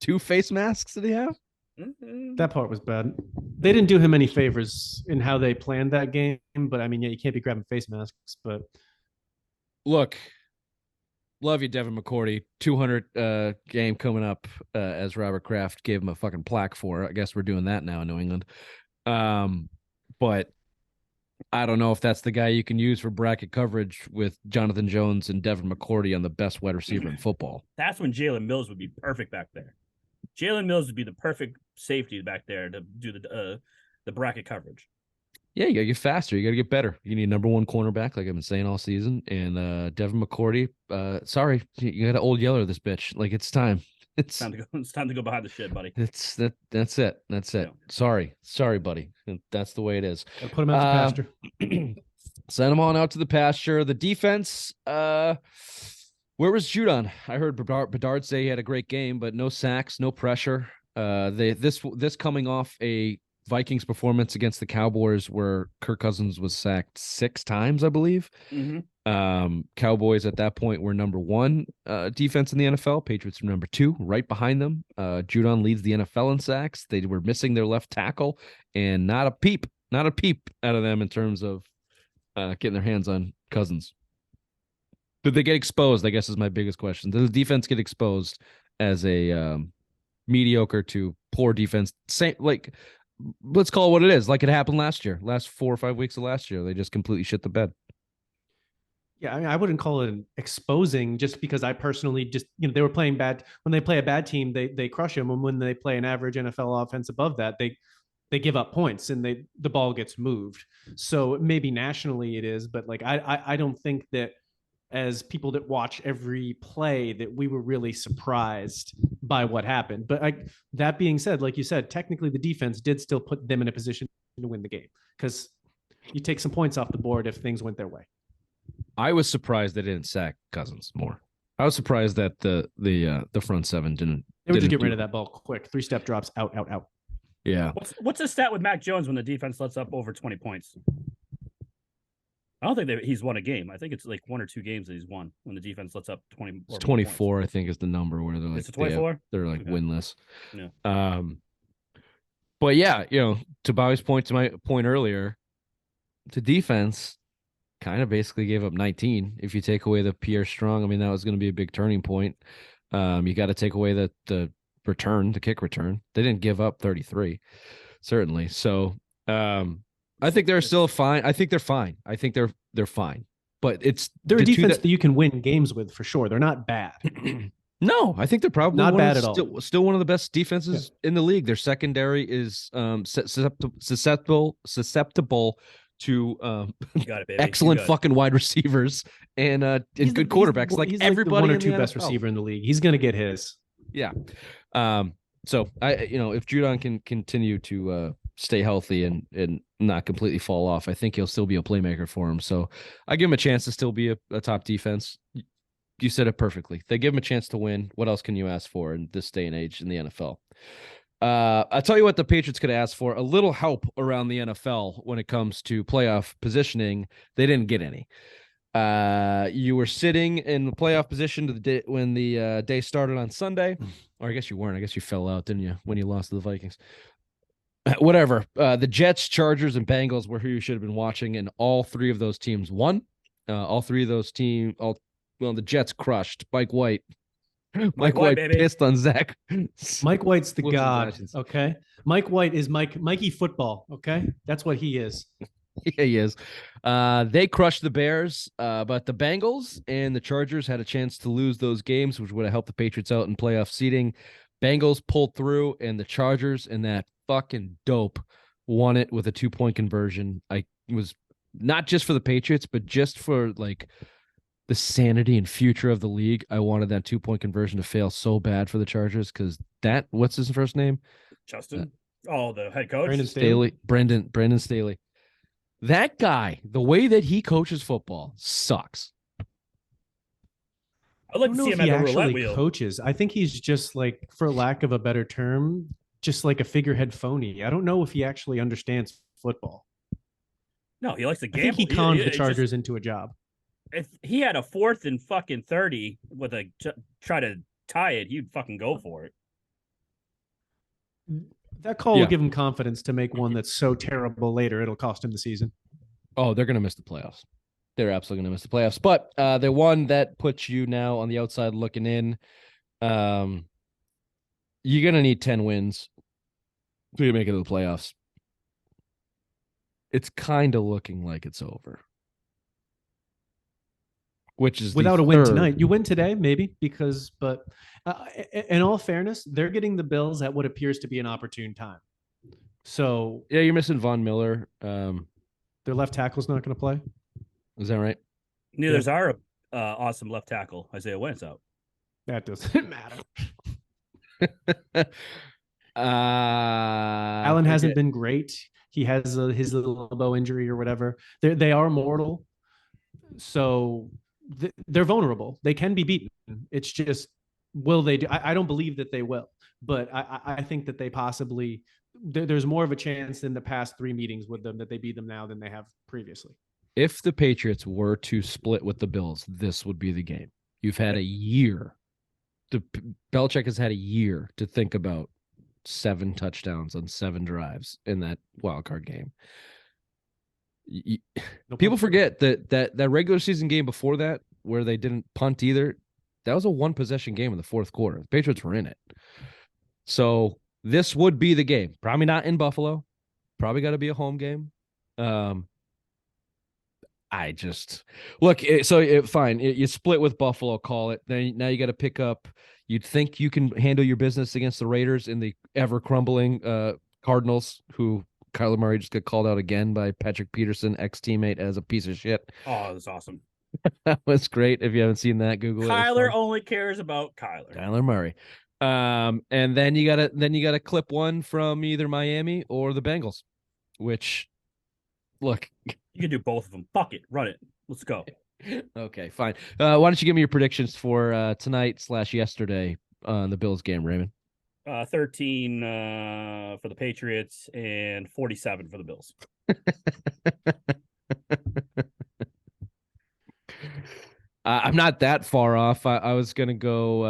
2 face masks did he have? Mm-hmm. That part was bad. They didn't do him any favors in how they planned that game, but I mean, yeah, you can't be grabbing face masks. But look. Love you, Devin McCourty. 200 game coming up, as Robert Kraft gave him a fucking plaque for. I guess we're doing that now in New England. But I don't know if that's the guy you can use for bracket coverage with Jonathan Jones and Devin McCourty on the best wide receiver in football. That's when Jalen Mills would be perfect back there. Jalen Mills would be the perfect safety back there to do the bracket coverage. Yeah, you got to get faster. You got to get better. You need number 1 cornerback, like I've been saying all season. And Devin McCourty, sorry, you got to old yeller this bitch. Like, it's time. It's time to go. It's time to go behind the shit, buddy. That's it. That's it. Yeah. Sorry, buddy. That's the way it is. Put him out to pasture. Send him on out to the pasture. The defense. Where was Judon? I heard Bedard say he had a great game, but no sacks, no pressure. This coming off a Vikings performance against the Cowboys where Kirk Cousins was sacked 6 times, I believe. Mm-hmm. Cowboys at that point were number 1 defense in the NFL. Patriots were number 2, right behind them. Judon leads the NFL in sacks. They were missing their left tackle, and not a peep out of them in terms of getting their hands on Cousins. Did they get exposed? I guess is my biggest question. Did the defense get exposed as a mediocre to poor defense? Let's call it what it is. Like it happened last 4 or 5 weeks of last year. They just completely shit the bed. Yeah, I mean, I wouldn't call it exposing just because I personally just, they were playing bad. When they play a bad team, they crush them. And when they play an average NFL offense above that, they give up points and the ball gets moved. So maybe nationally it is, but like I don't think that as people that watch every play that we were really surprised by what happened. But that being said, like you said, technically the defense did still put them in a position to win the game because you take some points off the board if things went their way. I was surprised they didn't sack Cousins more. I was surprised that the front seven didn't. They were just didn't get rid of that ball quick. 3-step drops, out, out, out. Yeah. What's the stat with Mac Jones when the defense lets up over 20 points? I don't think that he's won a game. I think it's like 1 or 2 games that he's won when the defense lets up 20. It's 24, I think, is the number where they're like It's 24. They're like Okay. winless. Yeah. But yeah, to Bobby's point, to my point earlier, the defense kind of basically gave up 19. If you take away the Pierre Strong, I mean, that was going to be a big turning point. You got to take away the return, the kick return. They didn't give up 33, certainly. So I think they're still fine. I think they're fine. I think they're fine. But they're a defense that you can win games with for sure. They're not bad. No, I think they're probably not bad at all. Still one of the best defenses in the league. Their secondary is susceptible to Got it, baby. excellent fucking wide receivers and good quarterbacks. He's everybody the one or in two the best NFL. receiver in the league. He's going to get his. Yeah. So if Judon can continue to stay healthy and not completely fall off, I think he'll still be a playmaker for him. So I give him a chance to still be a top defense. You said it perfectly. They give him a chance to win. What else can you ask for in this day and age in the NFL? I'll tell you what the Patriots could ask for: a little help around the NFL when it comes to playoff positioning. They didn't get any. You were sitting in the playoff position when the day started on Sunday, or I guess you weren't. I guess you fell out, didn't you, when you lost to the Vikings? Whatever. The Jets, Chargers, and Bengals were who you should have been watching, and all 3 of those teams won. All 3 of those teams, the Jets crushed Mike White. Mike White baby. pissed on Zach. Mike White's the What's his god. actions? Okay. Mike White is Mikey football. Okay. That's what he is. Yeah, he is. They crushed the Bears, but the Bengals and the Chargers had a chance to lose those games, which would have helped the Patriots out in playoff seeding. Bengals pulled through, and the Chargers and that fucking dope won it with a 2-point conversion. I was not just for the Patriots, but just for like the sanity and future of the league. I wanted that 2-point conversion to fail so bad for the Chargers because what's his first name? Justin. The head coach. Brandon Staley. Brendan Staley. That guy, the way that he coaches football sucks. I'd like to see him at the roulette wheel. Coaches. I think he's just like, for lack of a better term, just like a figurehead phony. I don't know if he actually understands football. No, he likes to I gamble. think he conned the Chargers into a job. If he had a 4th and fucking 30 with try to tie it, he'd fucking go for it. That call will give him confidence to make one that's so terrible later it'll cost him the season. Oh, they're going to miss the playoffs. They're absolutely going to miss the playoffs. But the one that puts you now on the outside looking in, you're going to need 10 wins to make it to the playoffs. It's kind of looking like it's over. Which is without a win tonight. You win today, maybe, but in all fairness, they're getting the Bills at what appears to be an opportune time. So yeah, you're missing Von Miller. Their left tackle's not going to play. Is that right? Neither's our awesome left tackle, Isaiah Wentz, out. That doesn't matter. Allen hasn't been great. He has his little elbow injury or whatever. They are mortal. So they're vulnerable. They can be beaten. It's just, will they do? I don't believe that they will, but I think that they possibly, there's more of a chance in the past 3 meetings with them that they beat them now than they have previously. If the Patriots were to split with the Bills, this would be the game. You've had a year. Belichick has had a year to think about 7 touchdowns on 7 drives in that wild card game. People forget that regular season game before that, where they didn't punt either, that was a 1-possession game in the 4th quarter. The Patriots were in it. So this would be the game. Probably not in Buffalo. Probably got to be a home game. I just look. Fine. You split with Buffalo. Call it. Now you got to pick up. You'd think you can handle your business against the Raiders in the ever crumbling Cardinals, who Kyler Murray just got called out again by Patrick Peterson, ex-teammate, as a piece of shit. Oh, that's awesome. That was great. If you haven't seen that, Google it. Kyler only cares about Kyler. Kyler Murray. And then you gotta clip one from either Miami or the Bengals, which look. You can do both of them. Fuck it. Run it. Let's go. Okay, fine. Why don't you give me your predictions for tonight/yesterday on the Bills game, Raymond? 13 for the Patriots and 47 for the Bills. I'm not that far off. I was gonna go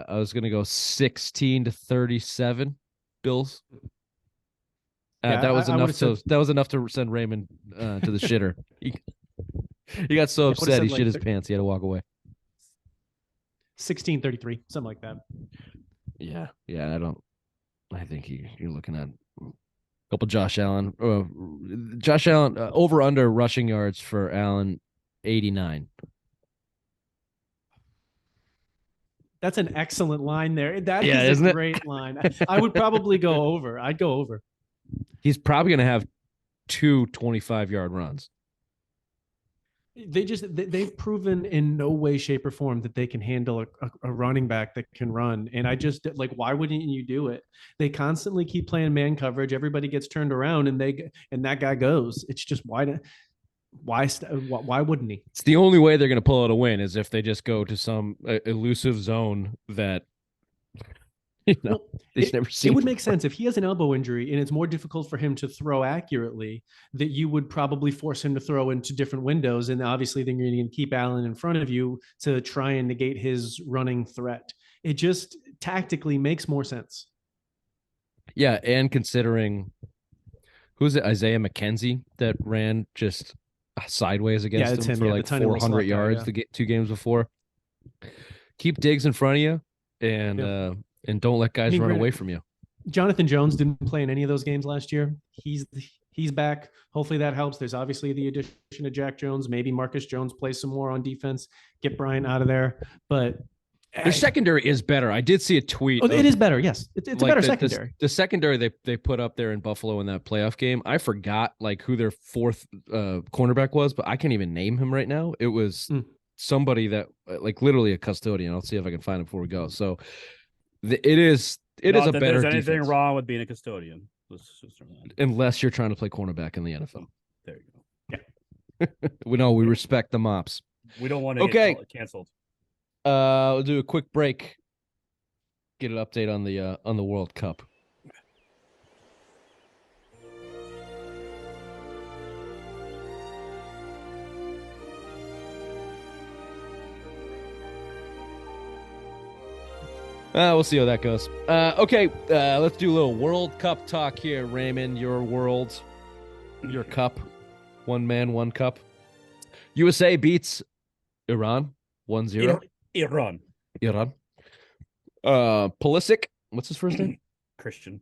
16-37 Bills. Yeah, that was I enough would've to said- that was enough to send Raymond to the shitter. He got so I would've upset said he like shit his thir- pants. He had to walk away. 16-33, something like that. Yeah. I think you're looking at a couple Josh Allen. Over under rushing yards for Allen, 89. That's an excellent line there. That Yeah, is isn't a it? great line. I would probably go over. I'd go over. He's probably gonna have 2 25-yard runs. They've proven in no way, shape, or form that they can handle a running back that can run. And I just like, why wouldn't you do it? They constantly keep playing man coverage. Everybody gets turned around, and that guy goes. It's just why wouldn't he? It's the only way they're gonna pull out a win is if they just go to some elusive zone that Well, they've never seen. It would make sense if he has an elbow injury and it's more difficult for him to throw accurately, that you would probably force him to throw into different windows. And obviously then you're going to keep Allen in front of you to try and negate his running threat. It just tactically makes more sense. Yeah, and considering who's it, Isaiah McKenzie that ran just sideways against it's him him, for yeah, like the tiny little 400 slot guy, yards yeah. to get 2 games before. Keep Diggs in front of you and don't let guys run away from you. Jonathan Jones didn't play in any of those games last year. He's back. Hopefully that helps. There's obviously the addition of Jack Jones. Maybe Marcus Jones plays some more on defense. Get Bryant out of there. But Their secondary is better. I did see a tweet. it is better. Yes, it's like a better the secondary. The secondary they put up there in Buffalo in that playoff game. I forgot like who their fourth cornerback was, but I can't even name him right now. It was somebody that like literally a custodian. I'll see if I can find him before we go. So it is a better There's anything defense. wrong with being a custodian. Unless you're trying to play cornerback in the NFL. There you go. We respect the mops. We don't want to get canceled. We'll do a quick break. Get an update on the World Cup. We'll see how that goes. Okay, let's do a little World Cup talk here, Raymond. Your world, your cup. One man, one cup. USA beats Iran 1-0. Iran. Pulisic. What's his first name? Christian.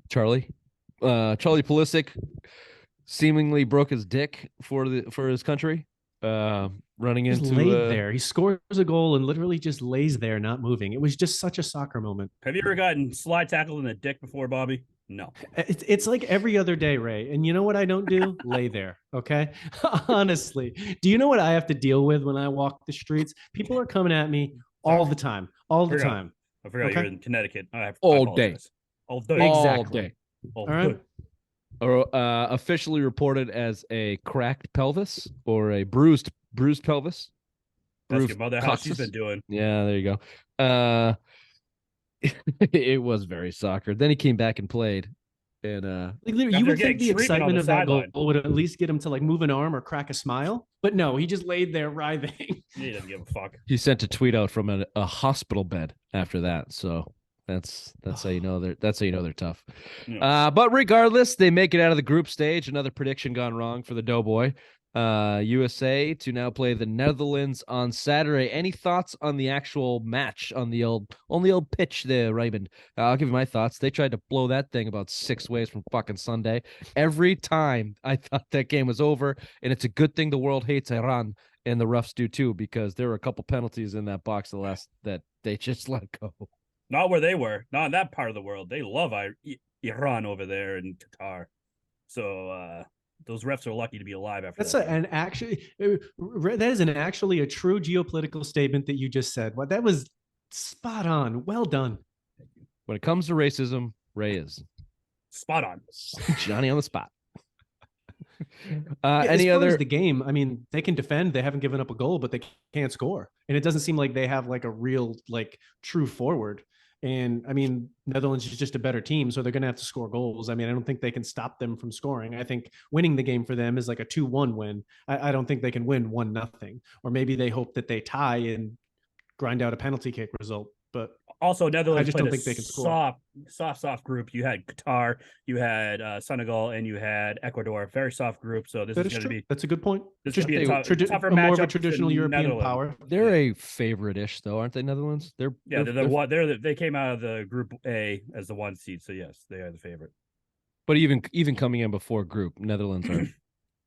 Charlie. Charlie Pulisic seemingly broke his dick for his country. Running Just into laid there. He scores a goal and literally just lays there, not moving. It was just such a soccer moment. Have you ever gotten slide tackled in the dick before, Bobby? No. It's like every other day, Ray. And you know what I don't do? Lay there. Okay. Honestly, do you know what I have to deal with when I walk the streets? People are coming at me all the time. I forgot you're in Connecticut. All day. All day. Exactly. All right. Officially reported as a cracked pelvis or a bruised pelvis. That's your mother. How she's been doing. Yeah, there you go. It was very soccer. Then he came back and played. And you would think the excitement of that goal would at least get him to like move an arm or crack a smile, but no, he just laid there writhing. He doesn't give a fuck. He sent a tweet out from a hospital bed after that. So that's how you know they're tough. Yeah. But regardless, they make it out of the group stage. Another prediction gone wrong for the Doughboy. USA to now play the Netherlands on Saturday. Any thoughts on the actual match on the old pitch there, Raymond? I'll give you my thoughts. They tried to blow that thing about 6 ways from fucking Sunday. Every time I thought that game was over, and it's a good thing the world hates Iran, and the refs do too, because there were a couple penalties in that box that they just let go. Not where they were. Not in that part of the world. They love Iran over there in Qatar. So those refs are lucky to be alive after That's that. that is actually a true geopolitical statement that you just said. What that was spot on. Well done. When it comes to racism, Ray is Spot on. Johnny on the spot. As Any far other as the game, I mean, they can defend. They haven't given up a goal, but they can't score. And it doesn't seem like they have like a real, like, true forward. And I mean, Netherlands is just a better team, so they're going to have to score goals. I mean, I don't think they can stop them from scoring. I think winning the game for them is like a 2-1 win. I don't think they can win 1-0, or maybe they hope that they tie and grind out a penalty kick result. But Also, Netherlands I just played don't a think they can score. soft group. You had Qatar, you had Senegal, and you had Ecuador. Very soft group. So this That is is going to true. be That's a good point. this is going to be tougher more of a matchup traditional than European Netherlands. power. they're a favorite-ish though, aren't they? Netherlands. They came out of the Group A as the 1 seed. So yes, they are the favorite. But even coming in before group, Netherlands are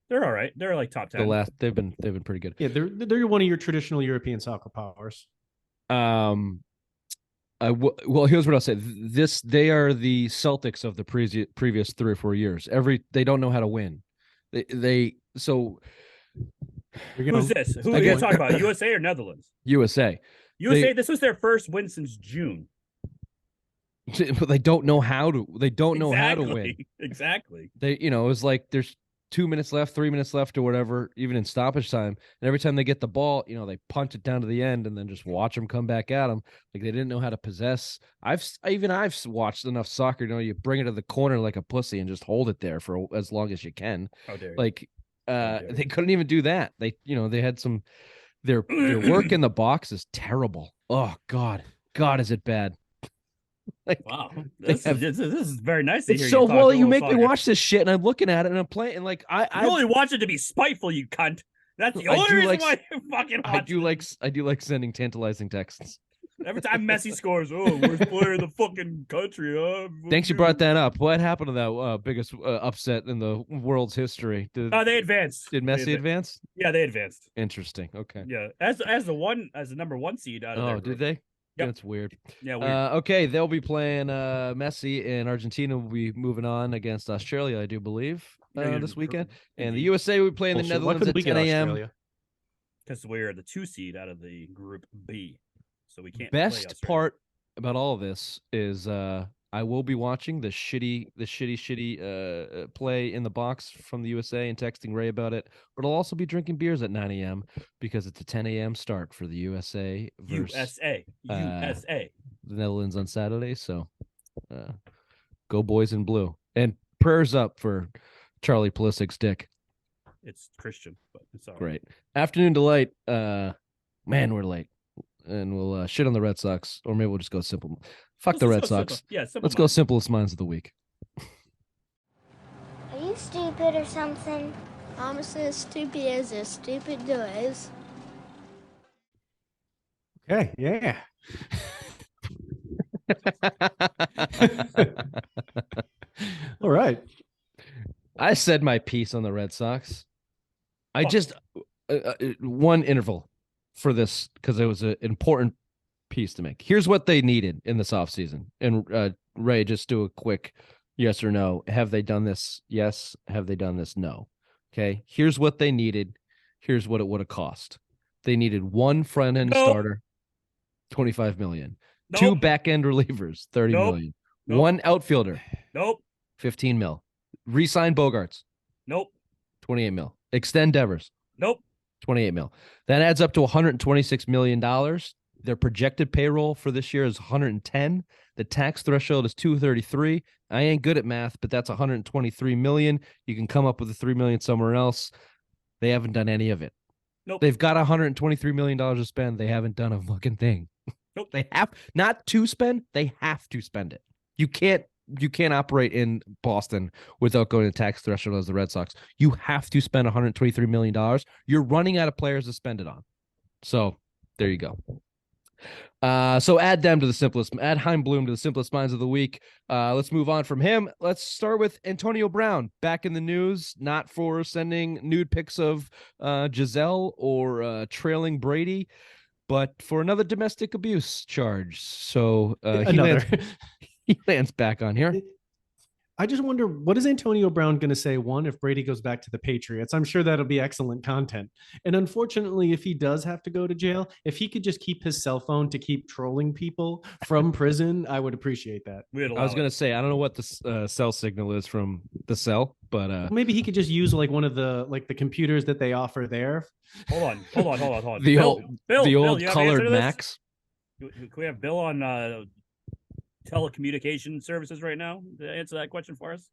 They're all right. They're like top 10. the last. They've been pretty good. Yeah, they're one of your traditional European soccer powers. Well, here's what I'll say. They are the Celtics of the previous 3 or 4 years. They don't know how to win. So Who's this? Who are you talking about? USA or Netherlands? USA. This was their first win since June. But they don't know how to. They don't know how to win. Exactly. It was like there's 2 minutes left, 3 minutes left, or whatever, even in stoppage time. And every time they get the ball, they punt it down to the end and then just watch them come back at them. Like they didn't know how to possess. I've watched enough soccer. You bring it to the corner like a pussy and just hold it there for as long as you can. How dare you? Like they couldn't even do that. They had some. Their work in the box is terrible. Oh God, is it bad? Like, wow, this is very nice to hear. It's so well. You make me soccer. watch this shit, and I'm looking at it, and I'm playing, and like I only watch it to be spiteful, you cunt. That's the only reason why you fucking watch. I do like sending tantalizing texts. Every time Messi scores, worst player in the fucking country. Thanks you brought that up. What happened to that biggest upset in the world's history? They advanced. Did Messi advance? Yeah, they advanced. Interesting. Okay. Yeah, as the number 1 seed out of their did group. they? Yep. That's weird. Yeah. Weird. Okay, they'll be playing Messi, and Argentina will be moving on against Australia, I do believe, this weekend. And the USA will be playing the Netherlands at 10 a.m. Because we're the 2 seed out of the Group B, so we can't. Best part about all of this is I will be watching the shitty play in the box from the USA and texting Ray about it. But I'll also be drinking beers at 9 a.m. because it's a 10 a.m. start for the USA versus USA. The Netherlands on Saturday. So go boys in blue. And prayers up for Charlie Pulisic's dick. It's Christian, but it's all right. Great. Afternoon delight. Man, we're late. And we'll shit on the Red Sox, or maybe we'll just go simple. Fuck the Red Sox. Simple. Yeah, let's go simplest minds of the week. Are you stupid or something? I'm as stupid as stupid does. Okay, yeah. All right. I said my piece on the Red Sox. I just one interval for this because it was an important piece to make. Here's what they needed in this offseason. And Ray, just do a quick yes or no. Have they done this? Yes. Have they done this? No. Okay. Here's what they needed. Here's what it would have cost. They needed one front end starter, $25 million. Nope. 2 back end relievers, $30 million. Nope. 1 outfielder, $15 million. Resign Bogarts, $28 million. Extend Devers, $28 million. That adds up to $126 million. Their projected payroll for this year is 110. The tax threshold is 233. I ain't good at math, but that's 123 million. You can come up with the 3 million somewhere else. They haven't done any of it. They've got $123 million to spend. They haven't done a fucking thing. They have not to spend. They have to spend it. You can't operate in Boston without going to tax threshold as the Red Sox. You have to spend $123 million. You're running out of players to spend it on. So there you go. So add Heim Bloom to the simplest minds of the week. Let's move on from him. Let's start with Antonio Brown, back in the news, not for sending nude pics of Giselle or trailing Brady, but for another domestic abuse charge. So he lands back on here. I just wonder, what is Antonio Brown going to say, one, if Brady goes back to the Patriots? I'm sure that'll be excellent content. And unfortunately, if he does have to go to jail, if he could just keep his cell phone to keep trolling people from prison, I would appreciate that. I was going to say, I don't know what the cell signal is from the cell, but Maybe he could just use like one of the computers that they offer there. Hold on. the Bill, old you have an answer colored to this? Max. Can we have Bill on telecommunication services right now to answer that question for us?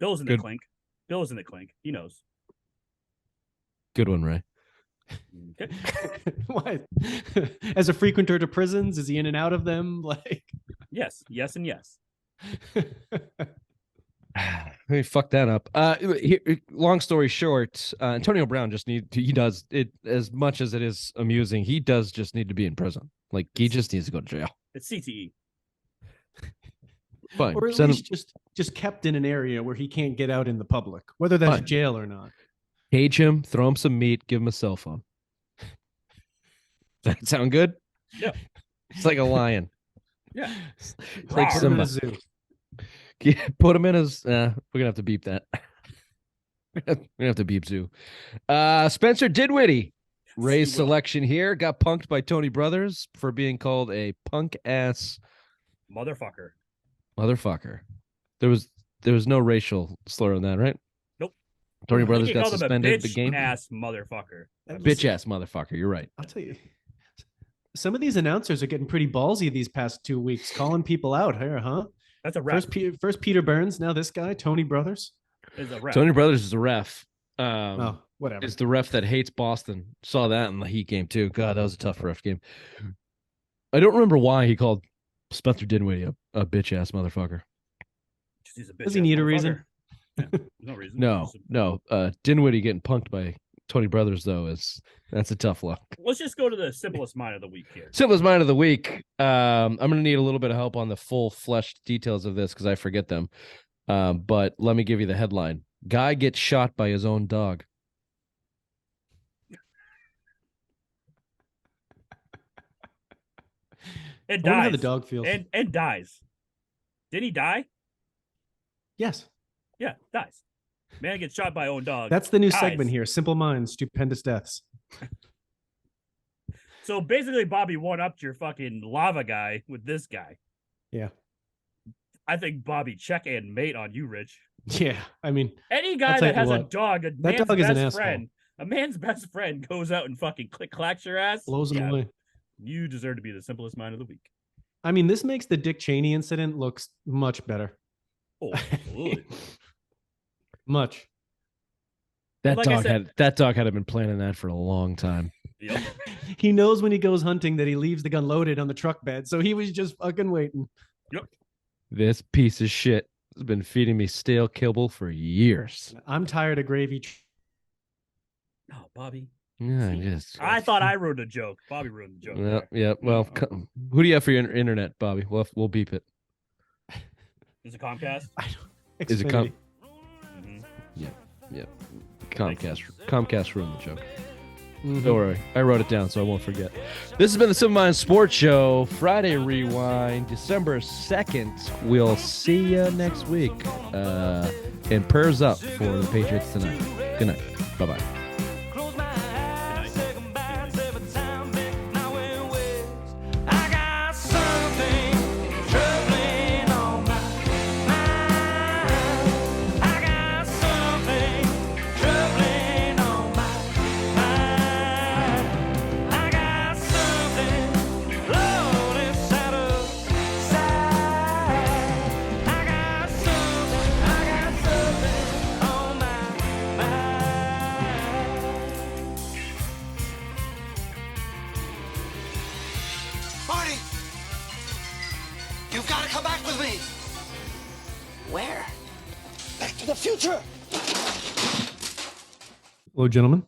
Bill's in the clink. Bill's in the clink. He knows. Good one, Ray. Okay. What? As a frequenter to prisons, is he in and out of them? Like, yes, and yes. Let me fuck that up. Long story short, Antonio Brown he does it as much as it is amusing. He does just need to be in prison. Like he just needs to go to jail. It's CTE. Fine. or at least just kept in an area where he can't get out in the public, whether that's Fine. jail or not. Cage him, throw him some meat, give him a cell phone. Does that sound good? Yeah. It's like a lion. Yeah. It's Rawr. like Put him in a Simba. zoo. Put him in his. We're gonna have to beep that. We're gonna have to beep zoo. Spencer Dinwiddie, Ray's selection here, got punked by Tony Brothers for being called a punk ass Motherfucker. There was no racial slur on that, right? Nope. Tony Brothers He got called him a suspended the game. Ass motherfucker. Bitch ass motherfucker. You're right. I'll tell you, some of these announcers are getting pretty ballsy these past 2 weeks, calling people out here, huh? That's a ref. First Peter Burns, now this guy, Tony Brothers. Is a ref. Tony Brothers is a ref. Whatever. Is the ref that hates Boston. Saw that in the Heat game too. God, that was a tough ref game. I don't remember why he called Spencer Dinwiddie a bitch ass motherfucker. He's a bitch. Does he need a reason? Yeah, no reason. No. Dinwiddie getting punked by Tony Brothers though that's a tough look. Let's just go to the simplest mind of the week here. Simplest mind of the week. I'm gonna need a little bit of help on the full fleshed details of this because I forget them. But let me give you the headline: Guy gets shot by his own dog. And I wonder dies. how the dog feels. And dies. Did he die? Yes. Yeah, dies. Man gets shot by own dog. That's the new dies. segment here. Simple minds, stupendous deaths. So basically, Bobby one-upped your fucking lava guy with this guy. Yeah. I think Bobby check and mate on you, Rich. Yeah. I mean, Any guy that has a dog, that dog is an asshole. A man's best friend goes out and fucking clacks your ass. Blows him away. You deserve to be the simplest mind of the week. I mean, this makes the Dick Cheney incident looks much better. Oh, absolutely. Much. That Like I dog said- had been planning that for a long time. Yep. He knows when he goes hunting that he leaves the gun loaded on the truck bed, so he was just fucking waiting. This piece of shit has been feeding me stale kibble for years. I'm tired of gravy. Oh, Bobby. Yeah, I thought I ruined a joke. Bobby ruined the joke. Well, there. yeah. Well, who do you have for your internet, Bobby? We'll beep it. Is it Comcast? Is it Xfinity. Yeah. Comcast ruined the joke. Mhm. Don't worry. I wrote it down so I won't forget. This has been the Simple Minds Sports Show, Friday Rewind, December 2nd. We'll see you next week. And prayers up for the Patriots tonight. Good night. Bye-bye. Close my eyes, say goodbye, 7 times, now we're west. I got something troubling on my mind. I got something troubling on my mind. I got something lonely side of side. I got something on my mind. Marty! You've got to come back with me! Where? Back to the future! Hello, gentlemen.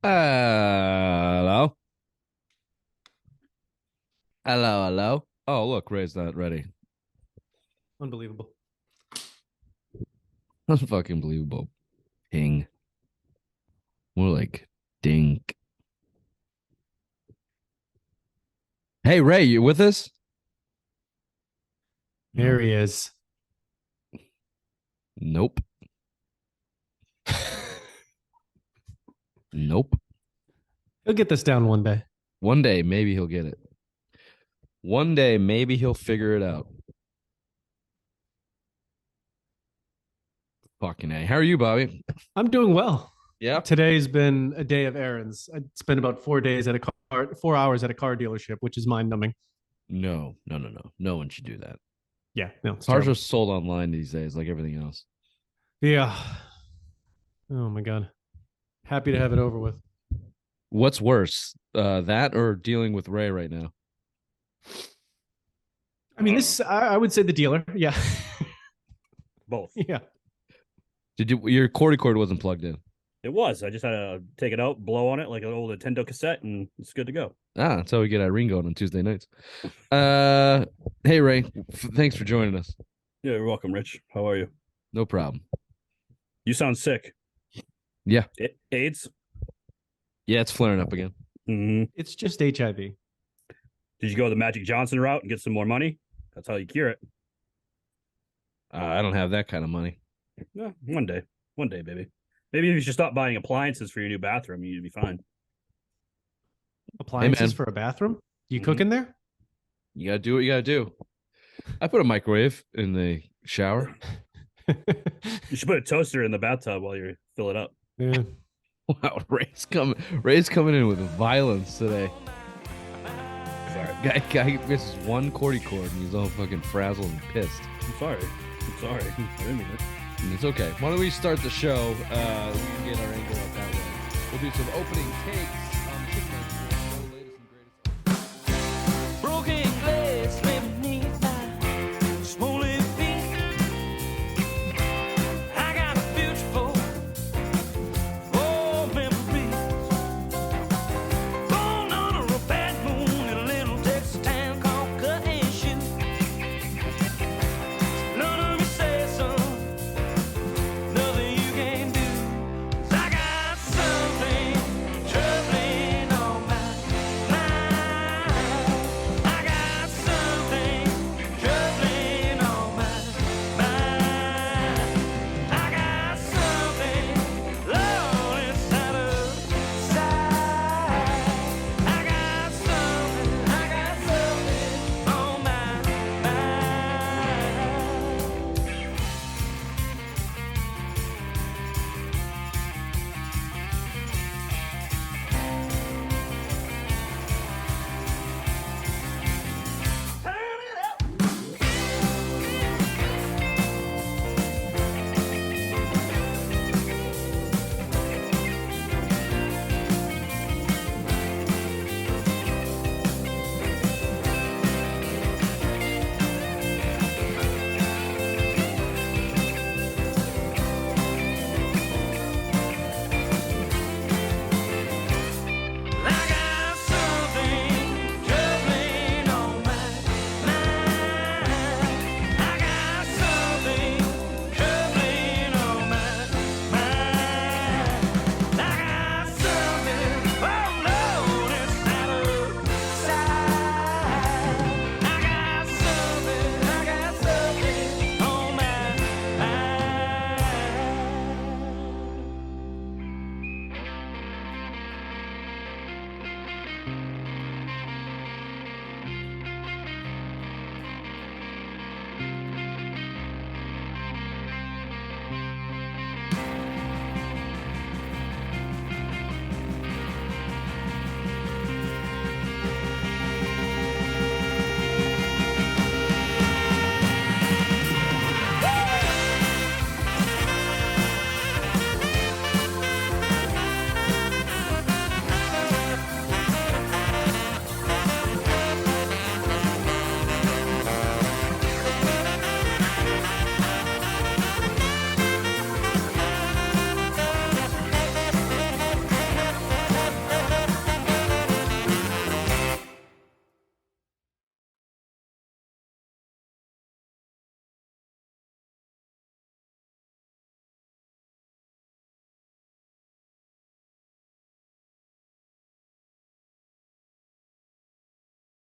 Hello? Hello? Oh, look, Ray's not ready. Unbelievable. That's fucking believable. Ping. More like dink. Hey, Ray, you with us? There he is. Nope. Nope. He'll get this down one day. One day, maybe he'll get it. One day, maybe he'll figure it out. Fucking A. How are you, Bobby? I'm doing well. Yeah. Today's been a day of errands. I spent about 4 hours at a car dealership, which is mind numbing. No. No one should do that. Yeah, no, it's Cars terrible. are sold online these days, like everything else. Yeah. Oh my god. Happy to have it over with. What's worse, that or dealing with Ray right now? I mean, I would say the dealer. Yeah. Both. Yeah. Your Cordy cord wasn't plugged in? It was. I just had to take it out, blow on it like an old Nintendo cassette, and it's good to go. Ah, that's how we get Irene going on Tuesday nights. Hey Ray, thanks for joining us. Yeah, you're welcome, Rich. How are you? No problem. You sound sick. Yeah. AIDS? Yeah, it's flaring up again. Mm-hmm. It's just HIV. Did you go the Magic Johnson route and get some more money? That's how you cure it. I don't have that kind of money. Yeah, one day, baby. Maybe if you should stop buying appliances for your new bathroom, you'd be fine. Appliances man. for a bathroom? You Mhm. cook in there? You gotta do what you gotta do. I put a microwave in the shower. You should put a toaster in the bathtub while you fill it up. Yeah. Wow, Ray's coming in with violence today. Sorry. Guy misses one Cordy cord and he's all fucking frazzled and pissed. I'm sorry. I didn't mean it. And it's okay. Why don't we start the show? We can get our angle up that way. We'll do some opening takes on the Chicken.